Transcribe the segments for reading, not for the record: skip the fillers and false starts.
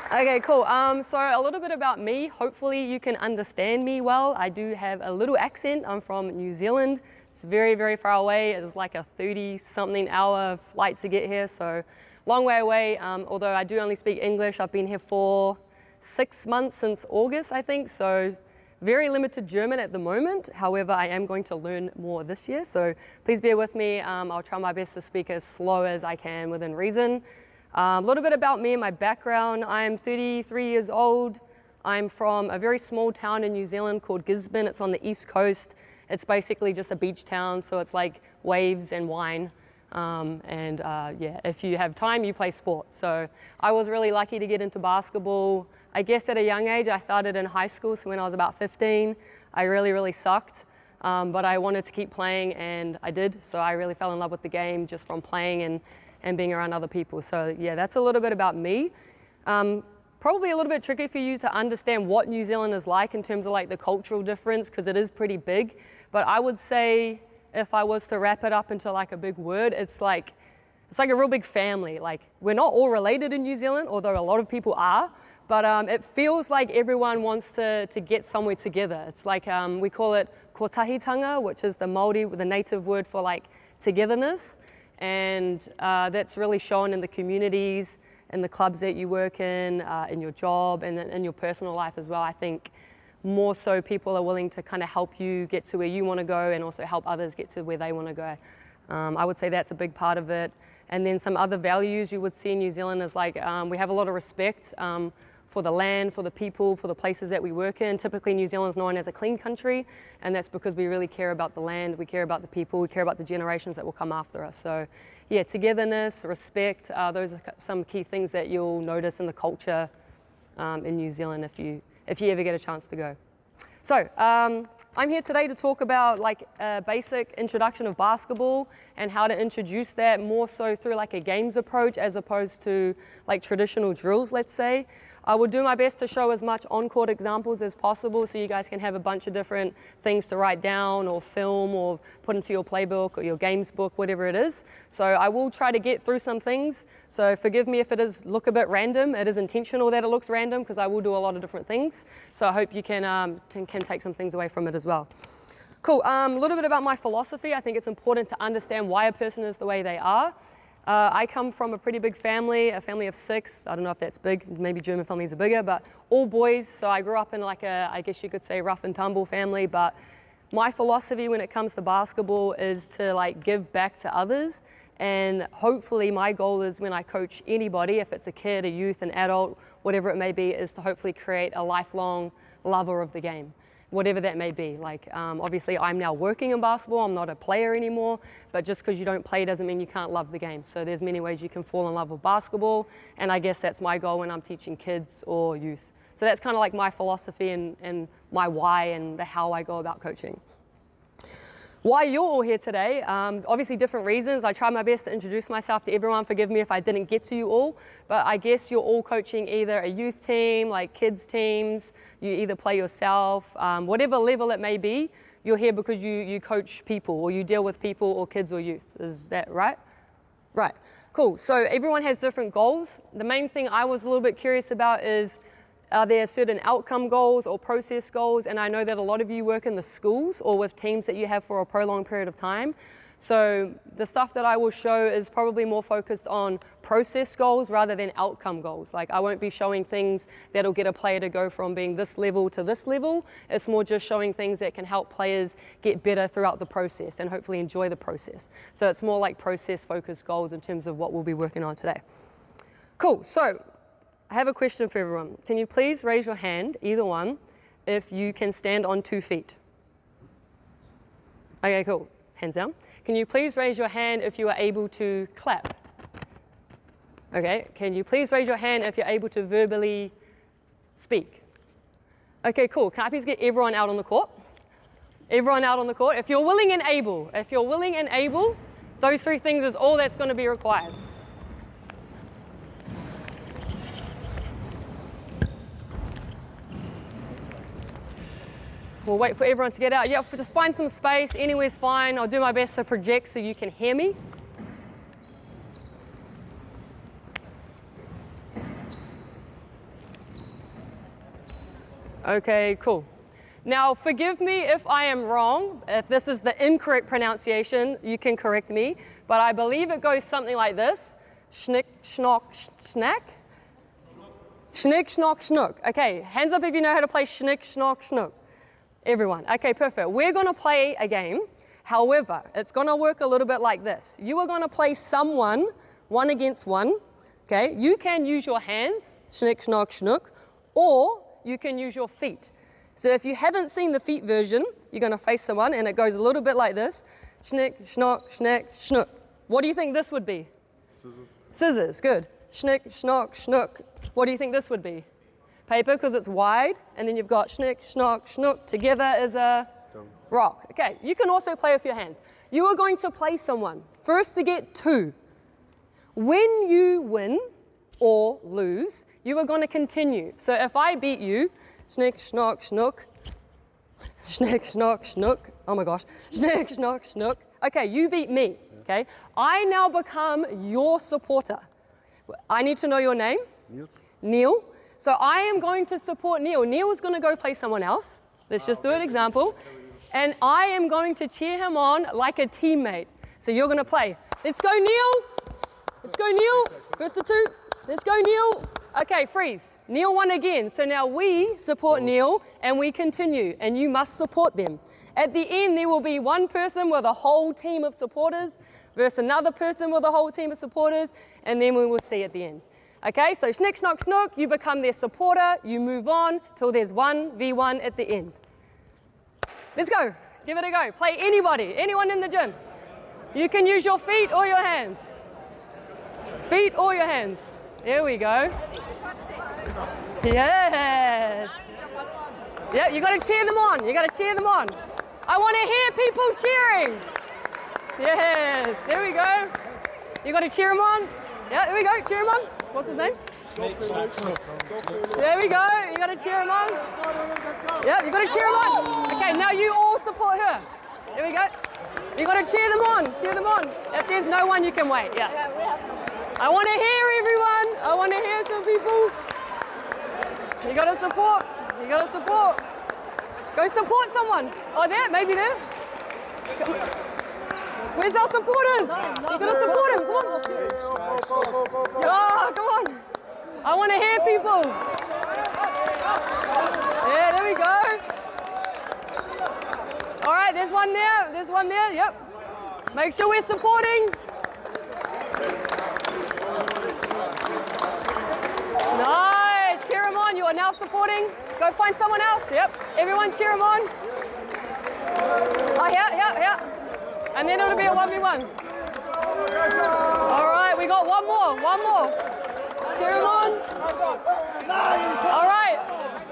Okay, cool. So a little bit about me. Hopefully you can understand me well. I do have a little accent. I'm from New Zealand. It's very, very far away. It's like a 30-something hour flight to get here, so long way away. Although I do only speak English. I've been here for 6 months since August, I think, so very limited German at the moment. However, I am going to learn more this year, so please bear with me. I'll try my best to speak as slow as I can within reason. A little bit about me and my background. I'm 33 years old. I'm from a very small town in New Zealand called Gisborne. It's on the east coast. It's basically just a beach town, so it's like waves and wine. Yeah, if you have time, you play sport. So I was really lucky to get into basketball. I guess at a young age. I started in high school, so when I was about 15, I really sucked. But I wanted to keep playing, and I did. So I really fell in love with the game just from playing and being around other people. So yeah, that's a little bit about me. Probably a little bit tricky for you to understand what New Zealand is like in terms of like the cultural difference, because it is pretty big. But I would say, if I was to wrap it up into like a big word, it's like a real big family. Like, we're not all related in New Zealand, although a lot of people are, but it feels like everyone wants to get somewhere together. It's like, we call it kotahitanga, which is the Māori, the native word for like togetherness. And that's really shown in the communities, in the clubs that you work in your job, and in your personal life as well. I think more so people are willing to kind of help you get to where you want to go, and also help others get to where they want to go. I would say that's a big part of it. And then some other values you would see in New Zealand is like, we have a lot of respect for the land, for the people, for the places that we work in. Typically New Zealand is known as a clean country, and that's because we really care about the land, we care about the people, we care about the generations that will come after us. So yeah, togetherness, respect, those are some key things that you'll notice in the culture in New Zealand if you ever get a chance to go. So I'm here today to talk about like a basic introduction of basketball and how to introduce that more so through like a games approach as opposed to like traditional drills, let's say. I will do my best to show as much on-court examples as possible so you guys can have a bunch of different things to write down or film or put into your playbook or your games book, whatever it is. So I will try to get through some things. So forgive me if it does look a bit random. It is intentional that it looks random because I will do a lot of different things. So I hope you can take some things away from it as well. Cool, a little bit about my philosophy. I think it's important to understand why a person is the way they are. I come from a pretty big family, a family of 6. I don't know if that's big, maybe German families are bigger, but all boys. So I grew up in like a, I guess you could say, rough and tumble family. But my philosophy when it comes to basketball is to like give back to others. And hopefully my goal is when I coach anybody, if it's a kid, a youth, an adult, whatever it may be, is to hopefully create a lifelong lover of the game, whatever that may be. Like, obviously I'm now working in basketball, I'm not a player anymore, but just because you don't play doesn't mean you can't love the game. So there's many ways you can fall in love with basketball, and I guess that's my goal when I'm teaching kids or youth. So that's kind of like my philosophy and my why and the how I go about coaching. Why you're all here today, obviously different reasons. I try my best to introduce myself to everyone. Forgive me if I didn't get to you all, but I guess you're all coaching either a youth team, like kids teams, you either play yourself, whatever level it may be, you're here because you coach people or you deal with people or kids or youth. Is that right? Right, cool. So everyone has different goals. The main thing I was a little bit curious about is, are there certain outcome goals or process goals? And I know that a lot of you work in the schools or with teams that you have for a prolonged period of time. So the stuff that I will show is probably more focused on process goals rather than outcome goals. Like, I won't be showing things that'll get a player to go from being this level to this level. It's more just showing things that can help players get better throughout the process and hopefully enjoy the process. So it's more like process focused goals in terms of what we'll be working on today. Cool, so I have a question for everyone. Can you please raise your hand, either one, if you can stand on 2 feet? Okay, cool. Hands down. Can you please raise your hand if you are able to clap? Okay, can you please raise your hand if you're able to verbally speak? Okay, cool. Can I please get everyone out on the court? Everyone out on the court. If you're willing and able, those 3 things is all that's going to be required. We'll wait for everyone to get out. Yeah, just find some space, anywhere's fine. I'll do my best to project so you can hear me. Okay, cool. Now, forgive me if I am wrong. If this is the incorrect pronunciation, you can correct me. But I believe it goes something like this. Schnick, schnock, snack? Schnick, schnock, schnook. Okay, hands up if you know how to play schnick, schnock, schnook. Everyone. Okay, perfect. We're going to play a game. However, it's going to work a little bit like this. You are going to play someone, one against one. Okay, you can use your hands, schnick, schnock, schnook, or you can use your feet. So if you haven't seen the feet version, you're going to face someone and it goes a little bit like this. Schnick, schnock, schnack, schnook. What do you think this would be? Scissors. Scissors, good. Schnick, schnock, schnook. What do you think this would be? Paper, because it's wide. And then you've got schnick, schnock, schnook. Together is a Stone. rock. Okay, you can also play with your hands. You are going to play someone. First to get 2. When you win or lose, you are going to continue. So if I beat you, schnick, schnock, schnook, schnick, schnock, schnook, oh my gosh, schnick, schnock, schnook. Okay, you beat me, okay? I now become your supporter. I need to know your name. Niels. Neil. So I am going to support Neil. Neil is going to go play someone else. Let's just do an example. And I am going to cheer him on like a teammate. So you're going to play. Let's go, Neil. Let's go, Neil. First to 2. Let's go, Neil. Okay, freeze. Neil won again. So now we support Neil and we continue. And you must support them. At the end, there will be one person with a whole team of supporters versus another person with a whole team of supporters. And then we will see at the end. Okay, so schnick, schnock, schnook, you become their supporter, you move on till there's 1v1 at the end. Let's go, give it a go. Play anybody, anyone in the gym. You can use your feet or your hands. Feet or your hands. There we go. Yes. Yeah, you gotta cheer them on, you gotta cheer them on. I wanna hear people cheering. Yes, there we go. You gotta cheer them on. Yeah, there we go, cheer him on. What's his name? There we go, you gotta cheer him on. Yeah, you gotta cheer him on. Okay, now you all support her. There we go. You gotta cheer them on, cheer them on. If there's no one, you can wait, yeah. I wanna hear everyone. I wanna hear some people. You gotta support, you gotta support. Go support someone. Oh, there, maybe there. Where's our supporters? You gotta support him, come on. Oh, come on. I want to hear people. Yeah, there we go. All right, there's one there, yep. Make sure we're supporting. Nice, cheer him on, you are now supporting. Go find someone else, yep. Everyone cheer him on. Oh, yeah. And then it'll be a 1v1. All right, we got one more. Cheer him on. All right,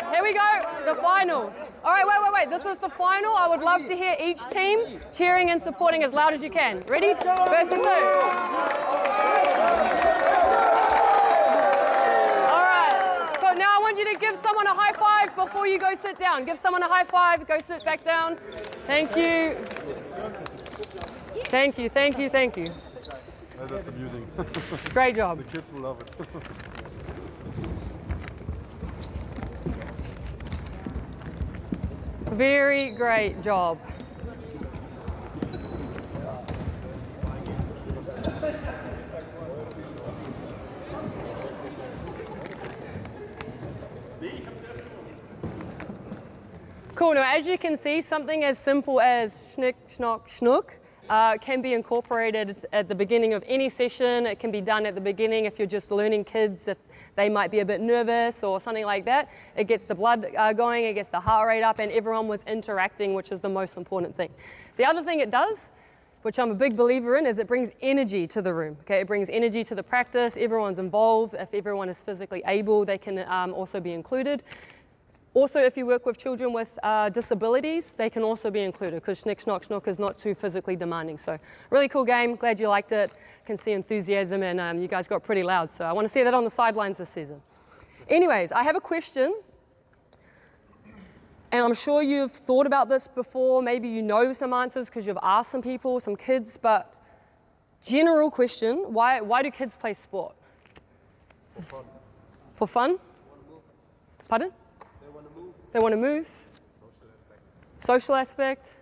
here we go, the final. All right, wait. This is the final. I would love to hear each team cheering and supporting as loud as you can. Ready? First and 2. All right, so now I want you to give someone a high five before you go sit down. Give someone a high five, go sit back down. Thank you. Thank you. That's amusing. Great job. The kids will love it. Very great job. Cool, now as you can see, something as simple as schnick, schnock, schnook can be incorporated at the beginning of any session. It can be done at the beginning if you're just learning kids, if they might be a bit nervous or something like that. It gets the blood going, it gets the heart rate up, and everyone was interacting, which is the most important thing. The other thing it does, which I'm a big believer in, is it brings energy to the room. Okay, it brings energy to the practice. Everyone's involved. If everyone is physically able, they can also be included. Also, if you work with children with disabilities, they can also be included because Schnick, Schnock, Schnook is not too physically demanding. So really cool game, glad you liked it. Can see enthusiasm and you guys got pretty loud. So I want to see that on the sidelines this season. Anyways, I have a question. And I'm sure you've thought about this before. Maybe you know some answers because you've asked some people, some kids, but general question, why do kids play sport? For fun. For fun? Pardon? They want to move. Social aspect.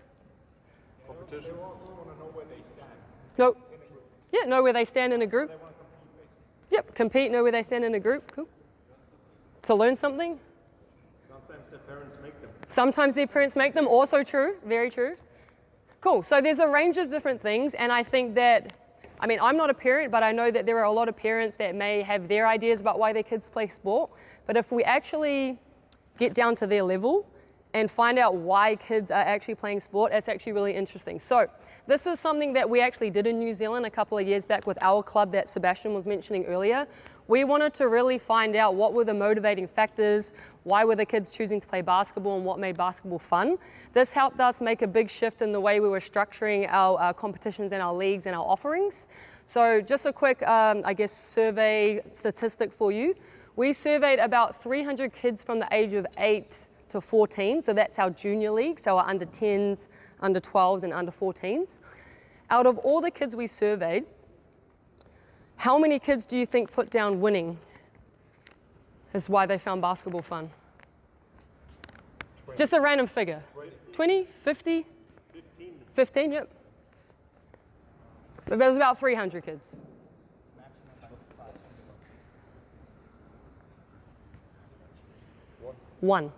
Competition. They also want to know where they stand. No. Yeah, know where they stand in a group. Yep, compete, know where they stand in a group. Cool. To learn something. Sometimes their parents make them. Sometimes their parents make them, also true, very true. Cool, so there's a range of different things, and I think that, I mean, I'm not a parent, but I know that there are a lot of parents that may have their ideas about why their kids play sport, but if we actually get down to their level and find out why kids are actually playing sport, it's actually really interesting. So this is something that we actually did in New Zealand a couple of years back with our club that Sebastian was mentioning earlier. We wanted to really find out what were the motivating factors, why were the kids choosing to play basketball, and what made basketball fun. This helped us make a big shift in the way we were structuring our competitions and our leagues and our offerings. So just a quick, I guess, survey statistic for you. We surveyed about 300 kids from the age of 8 to 14, so that's our junior league, so our under 10s, under 12s, and under 14s. Out of all the kids we surveyed, how many kids do you think put down winning as why they found basketball fun? 20. Just a random figure. 20, 50? 15. 15, yep. There was about 300 kids. One.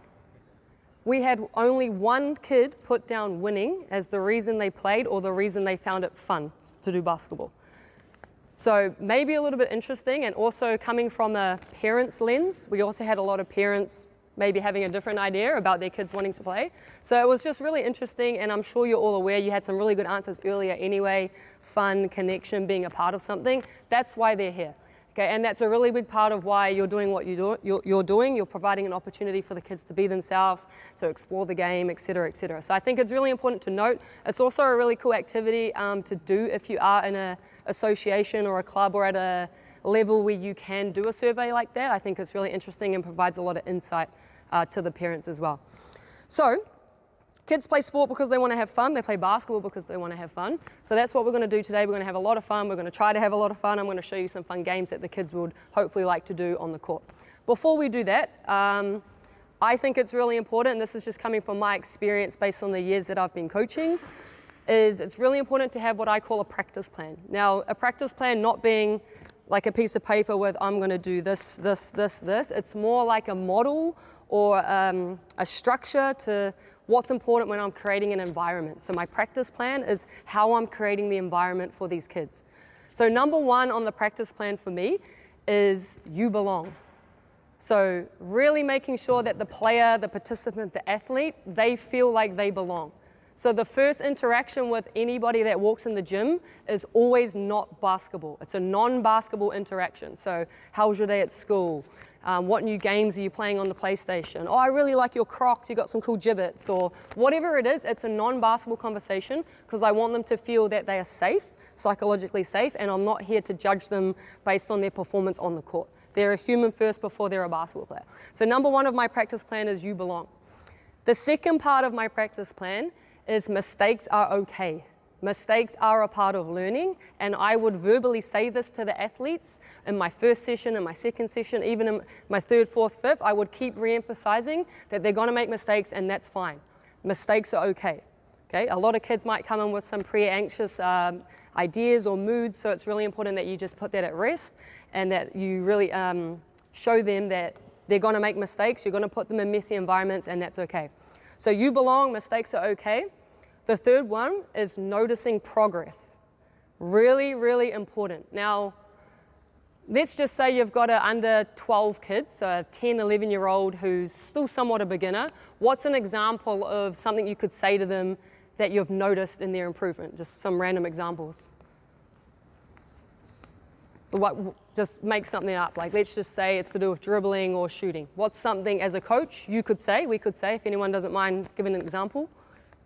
We had only one kid put down winning as the reason they played or the reason they found it fun to do basketball. So maybe a little bit interesting, and also coming from a parent's lens, we also had a lot of parents maybe having a different idea about their kids wanting to play. So it was just really interesting, and I'm sure you're all aware, you had some really good answers earlier anyway, fun, connection, being a part of something. That's why they're here. Okay, and that's a really big part of why you're doing what you're doing. You're providing an opportunity for the kids to be themselves, to explore the game, et cetera, et cetera. So I think it's really important to note. It's also a really cool activity to do if you are in an association or a club or at a level where you can do a survey like that. I think it's really interesting and provides a lot of insight to the parents as well. So kids play sport because they want to have fun. They play basketball because they want to have fun. So that's what we're going to do today. We're going to have a lot of fun. We're going to try to have a lot of fun. I'm going to show you some fun games that the kids would hopefully like to do on the court. Before we do that, I think it's really important, and this is just coming from my experience based on the years that I've been coaching, is it's really important to have what I call a practice plan. Now, a practice plan not being like a piece of paper with I'm going to do this, this, this, this. It's more like a model or a structure to what's important when I'm creating an environment. So my practice plan is how I'm creating the environment for these kids. So number one on the practice plan for me is you belong. So really making sure that the player, the participant, the athlete, they feel like they belong. So the first interaction with anybody that walks in the gym is always not basketball. It's a non-basketball interaction. So how was your day at school? What new games are you playing on the PlayStation? Oh, I really like your Crocs, you got some cool gibbets, or whatever it is, it's a non-basketball conversation because I want them to feel that they are safe, psychologically safe, and I'm not here to judge them based on their performance on the court. They're a human first before they're a basketball player. So number one of my practice plan is you belong. The second part of my practice plan is mistakes are okay. Mistakes are a part of learning, and I would verbally say this to the athletes in my first session, in my second session, even in my third, fourth, fifth. I would keep re-emphasizing that they're going to make mistakes, and that's fine. Mistakes are okay. Okay? A lot of kids might come in with some pre-anxious ideas or moods, so it's really important that you just put that at rest and that you really show them that they're going to make mistakes, you're going to put them in messy environments, and that's okay. So you belong, mistakes are okay. The third one is noticing progress. Really, really important. Now, let's just say you've got an under 12 kid, so a 10, 11-year-old who's still somewhat a beginner. What's an example of something you could say to them that you've noticed in their improvement? Just some random examples. Just make something up. Like, let's just say it's to do with dribbling or shooting. What's something as a coach you could say, we could say, if anyone doesn't mind giving an example,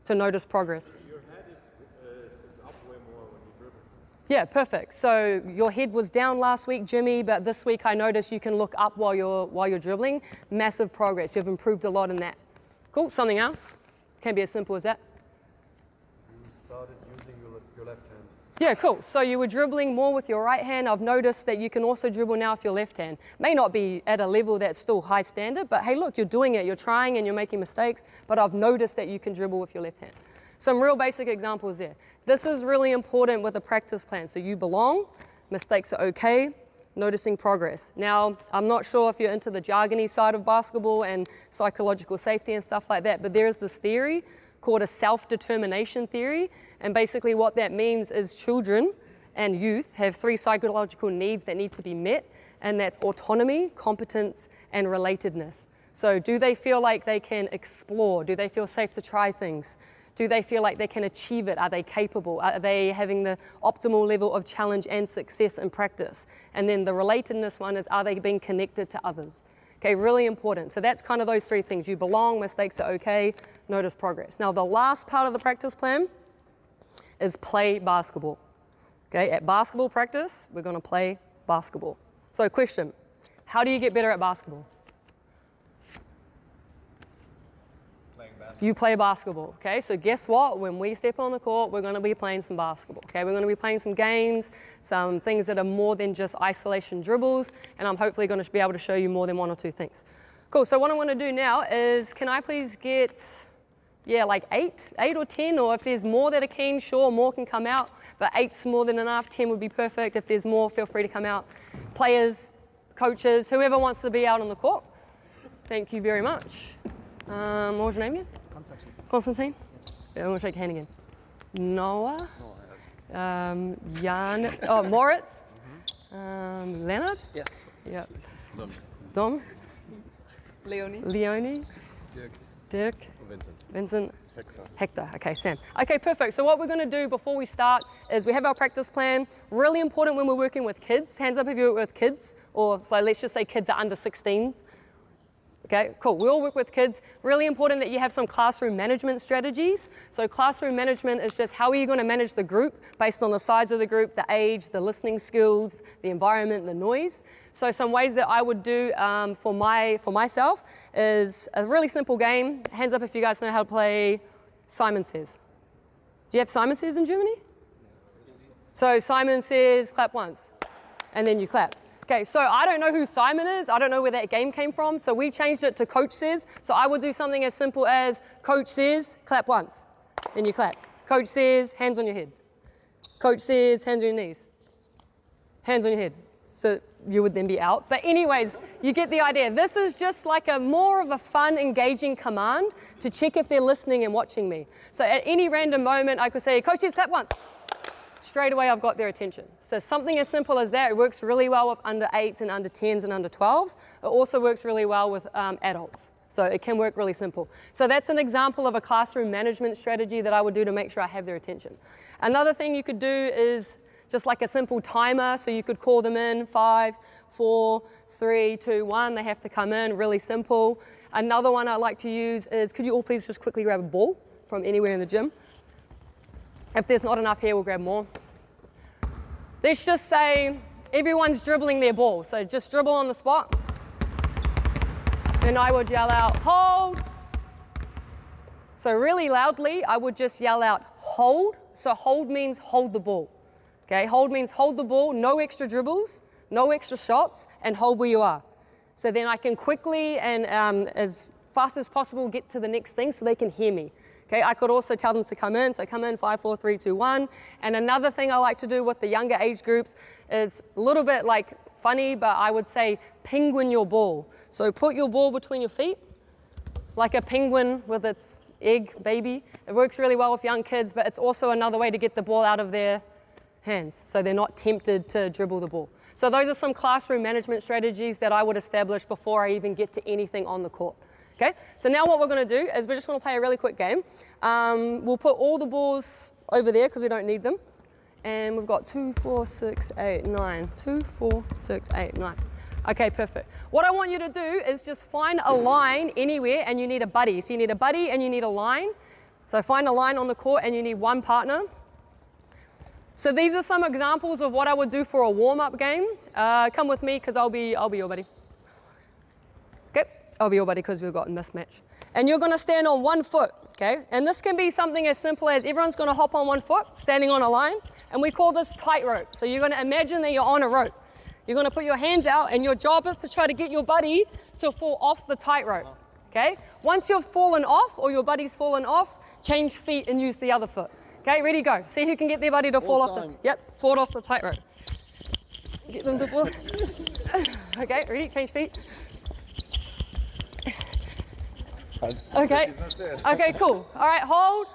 to notice progress? Your head is up way more when you dribble. Yeah, perfect. So your head was down last week, Jimmy, but this week I noticed you can look up while you're dribbling. Massive progress. You've improved a lot in that. Cool. Something else? Can be as simple as that. started using your left hand. Yeah, cool. So you were dribbling more with your right hand. I've noticed that you can also dribble now with your left hand. May not be at a level that's still high standard, but hey, look, you're doing it. You're trying and you're making mistakes, but I've noticed that you can dribble with your left hand. Some real basic examples there. This is really important with a practice plan. So you belong, mistakes are okay, noticing progress. Now, I'm not sure if you're into the jargony side of basketball and psychological safety and stuff like that, but there is this theory called a self-determination theory. And basically what that means is children and youth have 3 psychological needs that need to be met, and that's autonomy, competence, and relatedness. So do they feel like they can explore? Do they feel safe to try things? Do they feel like they can achieve it? Are they capable? Are they having the optimal level of challenge and success in practice? And then the relatedness one is, are they being connected to others? Okay, really important. So that's kind of those 3 things. You belong, mistakes are okay, notice progress. Now the last part of the practice plan is play basketball. Okay, at basketball practice, we're gonna play basketball. So question, how do you get better at basketball? You play basketball, okay? So guess what? When we step on the court, we're gonna be playing some basketball, okay? We're gonna be playing some games, some things that are more than just isolation dribbles, and I'm hopefully gonna be able to show you more than 1 or 2 things. Cool, so what I wanna do now is, can I please get, like 8 or 10, or if there's more that are keen, sure, more can come out, but 8's more than enough, 10 would be perfect. If there's more, feel free to come out. Players, whoever wants to be out on the court. Thank you very much. What was your name again? Constantine. Constantine? Yeah, I'm gonna shake your hand again. Noah? Jan, Moritz? Leonard? Yes. Yeah. Dom? Leonie? Dirk? Vincent? Hector. Okay, Sam. Okay, perfect. So what we're going to do before we start is we have our practice plan. Really important when we're working with kids. Hands up if you work with kids, or so let's just say kids are under 16. Okay, cool. We all work with kids. Really important that you have some classroom management strategies. So classroom management is just how are you going to manage the group based on the size of the group, the age, the listening skills, the environment, the noise. So some ways that I would do for myself is a really simple game. Hands up if you guys know how to play Simon Says. Do you have Simon Says in Germany? So Simon Says, clap once, and then you clap. Okay, so I don't know who Simon is. I don't know where that game came from. So we changed it to Coach Says. So I would do something as simple as Coach Says, clap once, then you clap. Coach Says, hands on your head. Coach Says, hands on your knees. Hands on your head. So you would then be out. But anyways, you get the idea. This is just like a more of a fun, engaging command to check if they're listening and watching me. So at any random moment, I could say, Coach Says, clap once. Straight away I've got their attention. So something as simple as that, it works really well with under 8s and under 10s and under 12s. It also works really well with adults. So it can work really simple. So that's an example of a classroom management strategy that I would do to make sure I have their attention. Another thing you could do is just like a simple timer. So you could call them in 5, 4, 3, 2, 1. They have to come in, really simple. Another one I like to use is, could you all please just quickly grab a ball from anywhere in the gym? If there's not enough here, we'll grab more. Let's just say everyone's dribbling their ball. So just dribble on the spot. Then I would yell out, hold. So really loudly, I would just yell out, hold. So hold means hold the ball. Okay, hold means hold the ball, no extra dribbles, no extra shots, and hold where you are. So then I can quickly and as fast as possible get to the next thing so they can hear me. Okay, I could also tell them to come in. So come in, 5, 4, 3, 2, 1. And another thing I like to do with the younger age groups is a little bit like funny, but I would say penguin your ball. So put your ball between your feet, like a penguin with its egg baby. It works really well with young kids, but it's also another way to get the ball out of their hands so they're not tempted to dribble the ball. So those are some classroom management strategies that I would establish before I even get to anything on the court. Okay, so now what we're going to do is we're just going to play a really quick game. We'll put all the balls over there because we don't need them. And we've got 2, 4, 6, 8, 9. 2, 4, 6, 8, 9. Okay, perfect. What I want you to do is just find a line anywhere and you need a buddy. So you need a buddy and you need a line. So find a line on the court and you need one partner. So these are some examples of what I would do for a warm-up game. Come with me because I'll be your buddy. Okay. I'll be your buddy because we've got a mismatch. And you're going to stand on one foot, okay? And this can be something as simple as everyone's going to hop on one foot, standing on a line, and we call this tightrope. So you're going to imagine that you're on a rope. You're going to put your hands out, and your job is to try to get your buddy to fall off the tightrope, okay? Once you've fallen off, or your buddy's fallen off, change feet and use the other foot. Okay, ready, go. See who can get their buddy to fall off fall off the tightrope. Get them to fall. Okay, ready, change feet. Okay, okay, cool. All right, hold.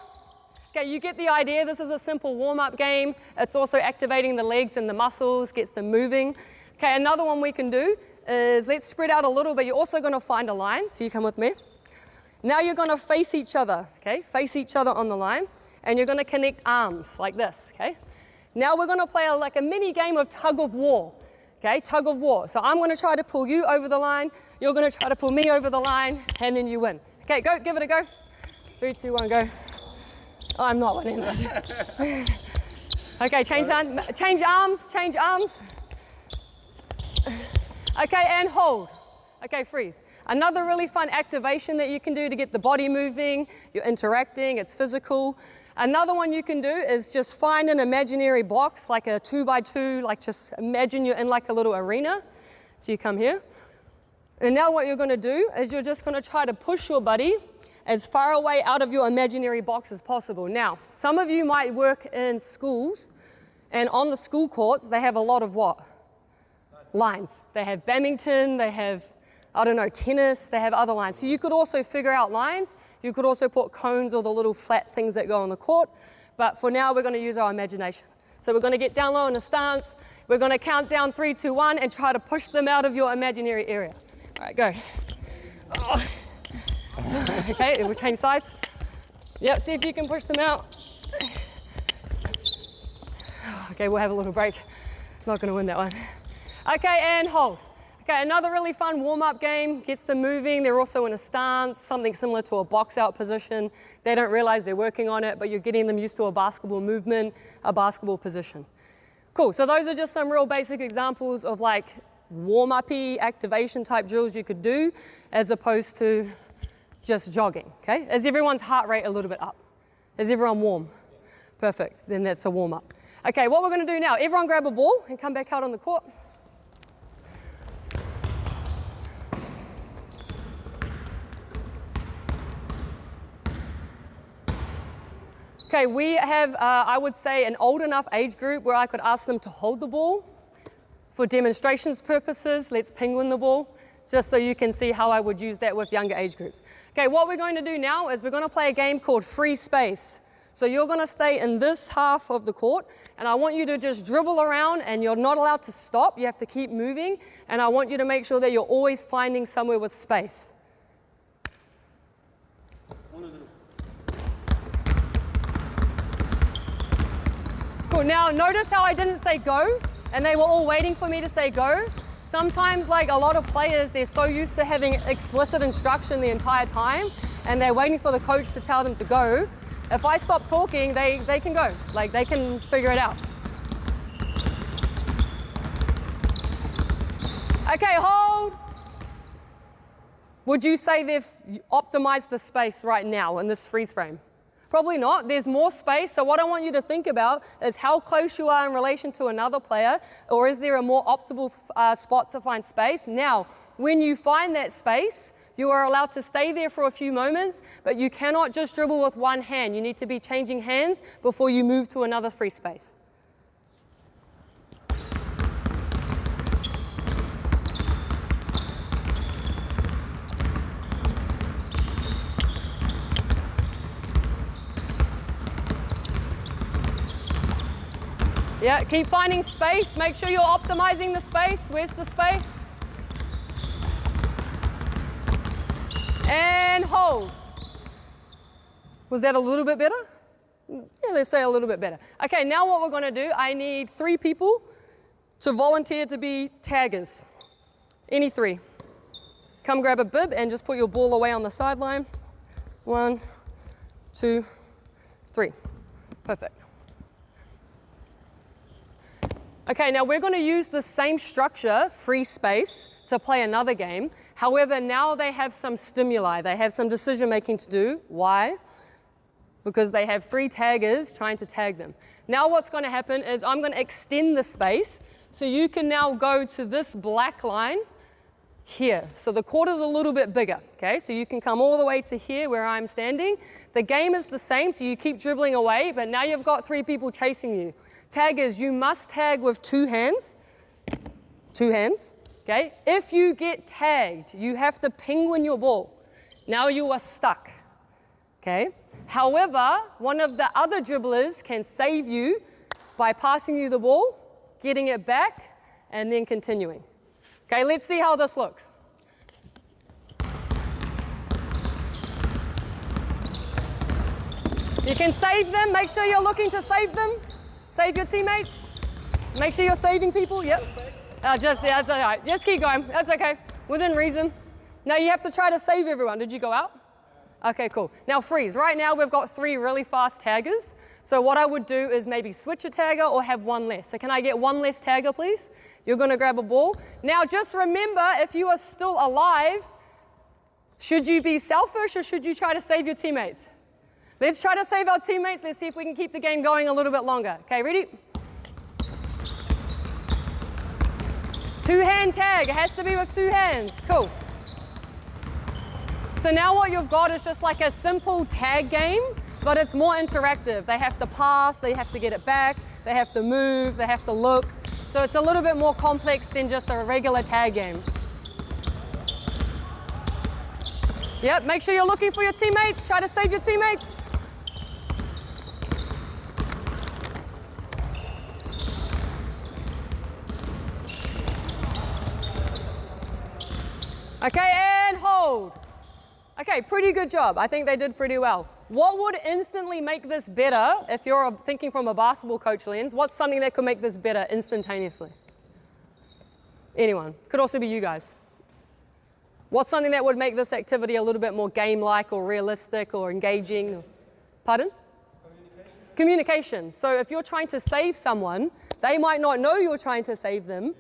Okay, you get the idea. This is a simple warm-up game. It's also activating the legs and the muscles, gets them moving. Okay, another one we can do is let's spread out a little bit. You're also going to find a line, so you come with me. Now you're going to face each other, okay? Face each other on the line, and you're going to connect arms like this, okay? Now we're going to play like a mini game of tug of war, okay? Tug of war. So I'm going to try to pull you over the line. You're going to try to pull me over the line, and then you win. Okay, go, give it a go. 3, 2, 1, go. Oh, I'm not winning this. Okay, change arms, change arms. Okay, and hold. Okay, freeze. Another really fun activation that you can do to get the body moving, you're interacting, it's physical. Another one you can do is just find an imaginary box, like a 2x2, like just imagine you're in like a little arena. So you come here. And now what you're gonna do is you're just gonna try to push your buddy as far away out of your imaginary box as possible. Now, some of you might work in schools, and on the school courts, they have a lot of what? Lines. They have badminton, they have, I don't know, tennis, they have other lines. So you could also figure out lines. You could also put cones or the little flat things that go on the court. But for now, we're going to use our imagination. So we're going to get down low in a stance. We're going to count down 3, 2, 1 and try to push them out of your imaginary area. All right, go. Oh. Okay, we'll change sides. Yep, see if you can push them out. Okay, we'll have a little break. Not going to win that one. Okay, and hold. Okay, another really fun warm-up game, gets them moving. They're also in a stance, something similar to a box-out position. They don't realize they're working on it, but you're getting them used to a basketball movement, a basketball position. Cool, so those are just some real basic examples of like warm-up-y activation type drills you could do as opposed to just jogging, okay? Is everyone's heart rate a little bit up? Is everyone warm? Perfect, then that's a warm-up. Okay, what we're gonna do now, everyone grab a ball and come back out on the court. Okay, we have, I would say, an old enough age group where I could ask them to hold the ball. For demonstrations purposes, let's penguin the ball, just so you can see how I would use that with younger age groups. Okay, what we're going to do now is we're going to play a game called free space. So you're going to stay in this half of the court, and I want you to just dribble around, and you're not allowed to stop. You have to keep moving, and I want you to make sure that you're always finding somewhere with space. Cool, now notice how I didn't say go, and they were all waiting for me to say go. Sometimes, like a lot of players, they're so used to having explicit instruction the entire time, and they're waiting for the coach to tell them to go. If I stop talking, they can go. Like, they can figure it out. Okay, hold. Would you say they've optimized the space right now in this freeze frame? Probably not. There's more space. So what I want you to think about is how close you are in relation to another player, or is there a more optimal spot to find space? Now, when you find that space, you are allowed to stay there for a few moments, but you cannot just dribble with one hand. You need to be changing hands before you move to another free space. Yeah, keep finding space. Make sure you're optimizing the space. Where's the space? And hold. Was that a little bit better? Yeah, let's say a little bit better. Okay, now what we're going to do, I need 3 people to volunteer to be taggers. Any 3. Come grab a bib and just put your ball away on the sideline. 1, 2, 3. Perfect. Okay, now we're going to use the same structure, free space, to play another game. However, now they have some stimuli. They have some decision making to do. Why? Because they have 3 taggers trying to tag them. Now what's going to happen is I'm going to extend the space so you can now go to this black line here. So the court is a little bit bigger, okay? So you can come all the way to here where I'm standing. The game is the same, so you keep dribbling away, but now you've got 3 people chasing you. Taggers, you must tag with 2 hands. 2 hands, okay? If you get tagged, you have to penguin your ball. Now you are stuck, okay? However, one of the other dribblers can save you by passing you the ball, getting it back, and then continuing. Okay, let's see how this looks. You can save them. Make sure you're looking to save them. Save your teammates. Make sure you're saving people. Yep. Yeah, that's all right. Just keep going. That's okay. Within reason. Now you have to try to save everyone. Did you go out? Okay, cool. Now freeze. Right now we've got 3 really fast taggers. So what I would do is maybe switch a tagger or have 1 less. So can I get 1 less tagger, please? You're going to grab a ball. Now just remember, if you are still alive, should you be selfish or should you try to save your teammates? Let's try to save our teammates. Let's see if we can keep the game going a little bit longer. Okay, ready? 2-hand tag. It has to be with 2 hands. Cool. So now what you've got is just like a simple tag game, but it's more interactive. They have to pass, they have to get it back, they have to move, they have to look. So it's a little bit more complex than just a regular tag game. Yep, make sure you're looking for your teammates. Try to save your teammates. Okay, and hold. Okay, pretty good job. I think they did pretty well. What would instantly make this better, if you're thinking from a basketball coach lens, what's something that could make this better instantaneously? Anyone. Could also be you guys. What's something that would make this activity a little bit more game-like or realistic or engaging? Pardon? Communication. So if you're trying to save someone, they might not know you're trying to save them,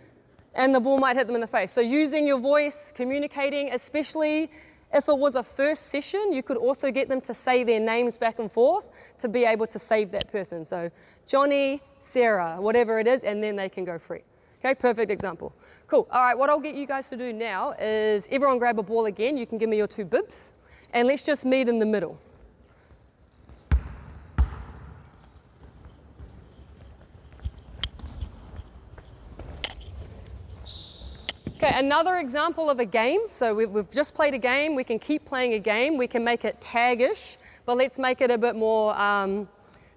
and the ball might hit them in the face. So using your voice, communicating, especially if it was a first session, you could also get them to say their names back and forth to be able to save that person. So Johnny, Sarah, whatever it is, and then they can go free. Okay, perfect example. Cool. All right, what I'll get you guys to do now is everyone grab a ball again. You can give me your 2 bibs, and let's just meet in the middle. Okay, another example of a game. So we've just played a game. We can keep playing a game. We can make it tag-ish, but let's make it a bit more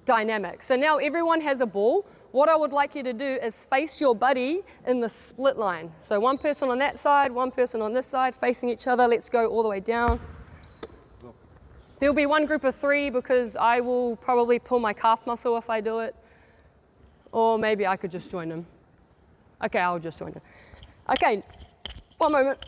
dynamic. So now everyone has a ball. What I would like you to do is face your buddy in the split line. So 1 person on that side, 1 person on this side, facing each other. Let's go all the way down. There'll be 1 group of 3 because I will probably pull my calf muscle if I do it. Or maybe I could just join them. Okay, I'll just join them. Okay, 1 moment.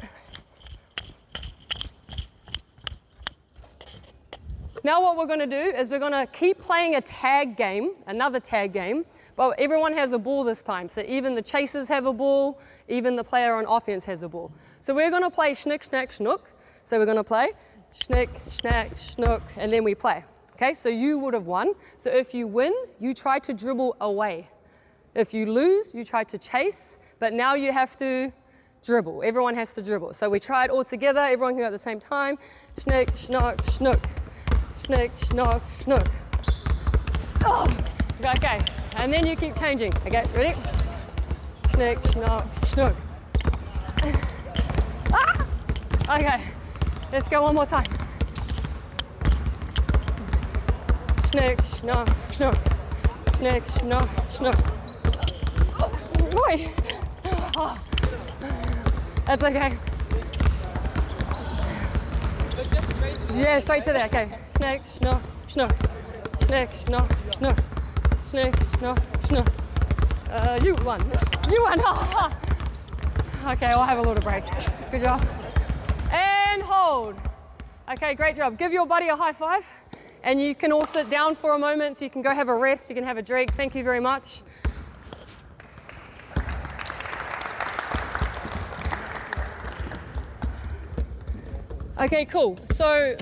Now what we're going to do is we're going to keep playing a tag game, another tag game, but everyone has a ball this time. So even the chasers have a ball, even the player on offense has a ball. So we're going to play schnick, snack, schnook. So we're going to play schnick, snack, schnook, and then we play. Okay, so you would have won. So if you win, you try to dribble away. If you lose, you try to chase, but now you have to dribble. Everyone has to dribble. So we try it all together. Everyone can go at the same time. Schnick, schnock, schnook. Schnick, schnock, schnook. Oh, okay, and then you keep changing. Okay, ready? Schnick, schnock, schnook. Ah! Okay, let's go 1 more time. Schnick, schnock, schnook. Schnick, schnock, schnook. Oh, boy. Oh. That's okay. Yeah, straight to there, okay. Schnick, schnock, schnook. Schnick, schnock, schnook. Schnick, schnock, schnook. You won. You won. Okay, I'll have a little break. Good job. And hold. Okay, great job. Give your buddy a high five. And you can all sit down for a moment so you can go have a rest. You can have a drink. Thank you very much. Okay, cool. So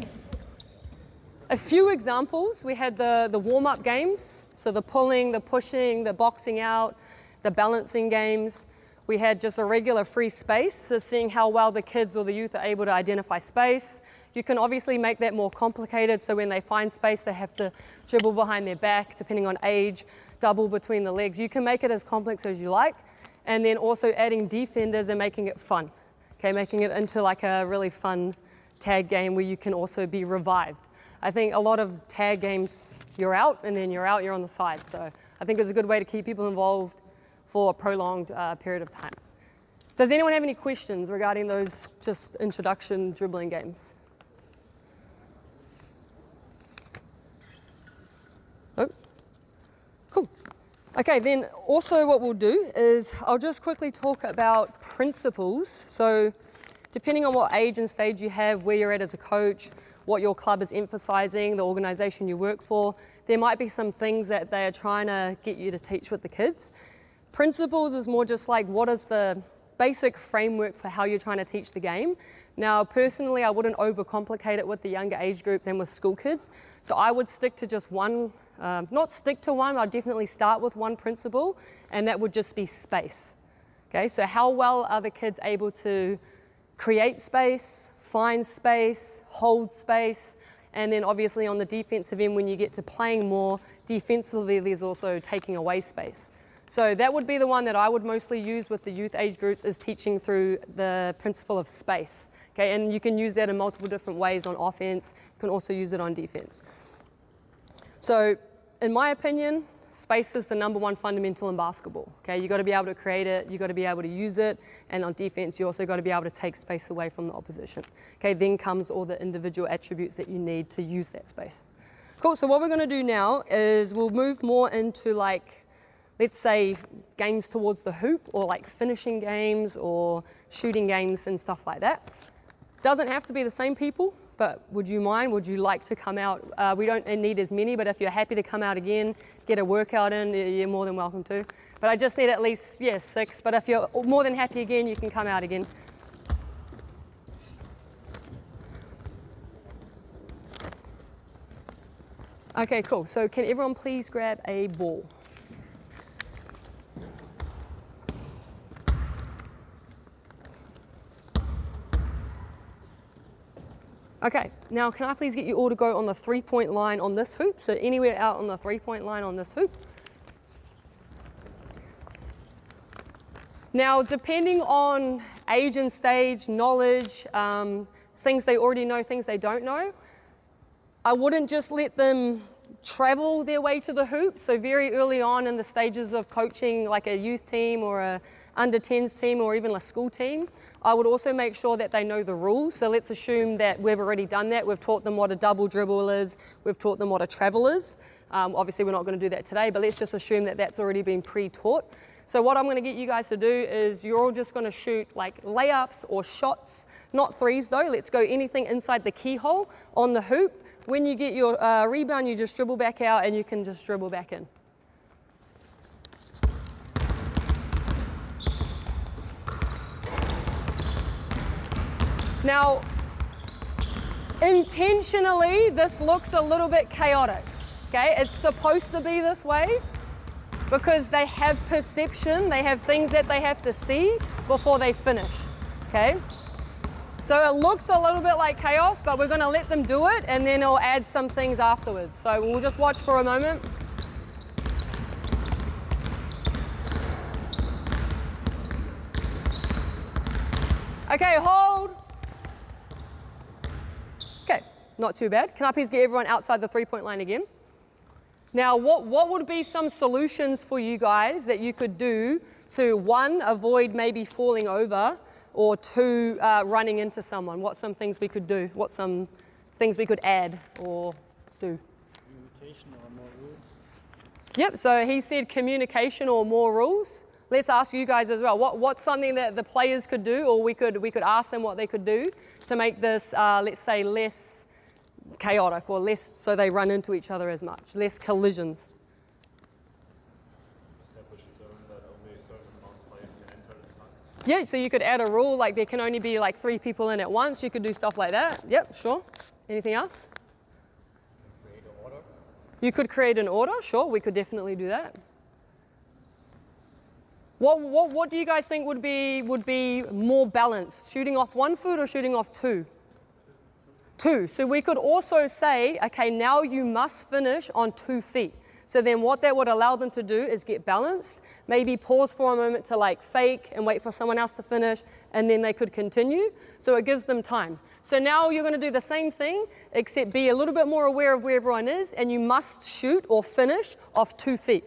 a few examples. We had the warm-up games, so the pulling, the pushing, the boxing out, the balancing games. We had just a regular free space, so seeing how well the kids or the youth are able to identify space. You can obviously make that more complicated, so when they find space, they have to dribble behind their back, depending on age, double between the legs. You can make it as complex as you like, and then also adding defenders and making it fun. Okay, making it into like a really fun tag game where you can also be revived. I think a lot of tag games, you're out, and then you're out, you're on the side. So I think it's a good way to keep people involved for a prolonged period of time. Does anyone have any questions regarding those just introduction dribbling games? Oh, cool. Okay, then also what we'll do is I'll just quickly talk about principles. So depending on what age and stage you have, where you're at as a coach, what your club is emphasizing, the organization you work for, there might be some things that they are trying to get you to teach with the kids. Principles is more just like what is the basic framework for how you're trying to teach the game. Now, personally, I wouldn't overcomplicate it with the younger age groups and with school kids. So I would stick to just one, not stick to one, I'd definitely start with one principle, and that would just be space. Okay, so how well are the kids able to create space, find space, hold space, and then obviously on the defensive end, when you get to playing more defensively, there's also taking away space. So that would be the one that I would mostly use with the youth age groups, is teaching through the principle of space. Okay, and you can use that in multiple different ways on offense. You can also use it on defense. So in my opinion, space is the #1 fundamental in basketball. Okay, you got to be able to create it, you got to be able to use it, and on defense, you also got to be able to take space away from the opposition. Okay, then comes all the individual attributes that you need to use that space. Cool, so what we're going to do now is we'll move more into like, let's say games towards the hoop, or like finishing games or shooting games and stuff like that. Doesn't have to be the same people, but would you mind, would you like to come out? We don't need as many, but if you're happy to come out again, get a workout in, you're more than welcome to. But I just need at least, 6, but if you're more than happy again, you can come out again. Okay, cool. So can everyone please grab a ball? Okay, now can I please get you all to go on the 3-point line on this hoop? So anywhere out on the 3-point line on this hoop. Now, depending on age and stage, knowledge, things they already know, things they don't know, I wouldn't just let them travel their way to the hoop. So very early on in the stages of coaching, like a youth team or a under-10s team or even a school team, I would also make sure that they know the rules. So let's assume that we've already done that. We've taught them what a double dribble is. We've taught them what a travel is. Obviously, we're not going to do that today, but let's just assume that that's already been pre-taught. So what I'm going to get you guys to do is you're all just going to shoot like layups or shots, not threes though. Let's go anything inside the keyhole on the hoop. When you get your rebound, you just dribble back out and you can just dribble back in. Now, intentionally, this looks a little bit chaotic, okay? It's supposed to be this way because they have perception, they have things that they have to see before they finish, okay? So it looks a little bit like chaos, but we're gonna let them do it and then it'll add some things afterwards. So we'll just watch for a moment. Okay, hold. Okay, not too bad. Can I please get everyone outside the 3-point line again? Now, what would be some solutions for you guys that you could do to, 1, avoid maybe falling over, or 2, running into someone? What's some things we could do? What's some things we could add or do? Communication or more rules. Yep, so he said communication or more rules. Let's ask you guys as well. What's something that the players could do, or we could ask them what they could do to make this, let's say, less chaotic, or less so they run into each other as much, less collisions? established a zone that only a certain amount of players can enter at a time? Yeah, so you could add a rule like there can only be like 3 people in at once. You could do stuff like that. Yep, sure. Anything else? Create an order. You could create an order. Sure, we could definitely do that. What do you guys think would be more balanced? Shooting off 1 foot or shooting off 2? 2. So we could also say, okay, now you must finish on 2 feet. So then what that would allow them to do is get balanced, maybe pause for a moment to like fake and wait for someone else to finish, and then they could continue. So it gives them time. So now you're going to do the same thing, except be a little bit more aware of where everyone is, and you must shoot or finish off 2 feet.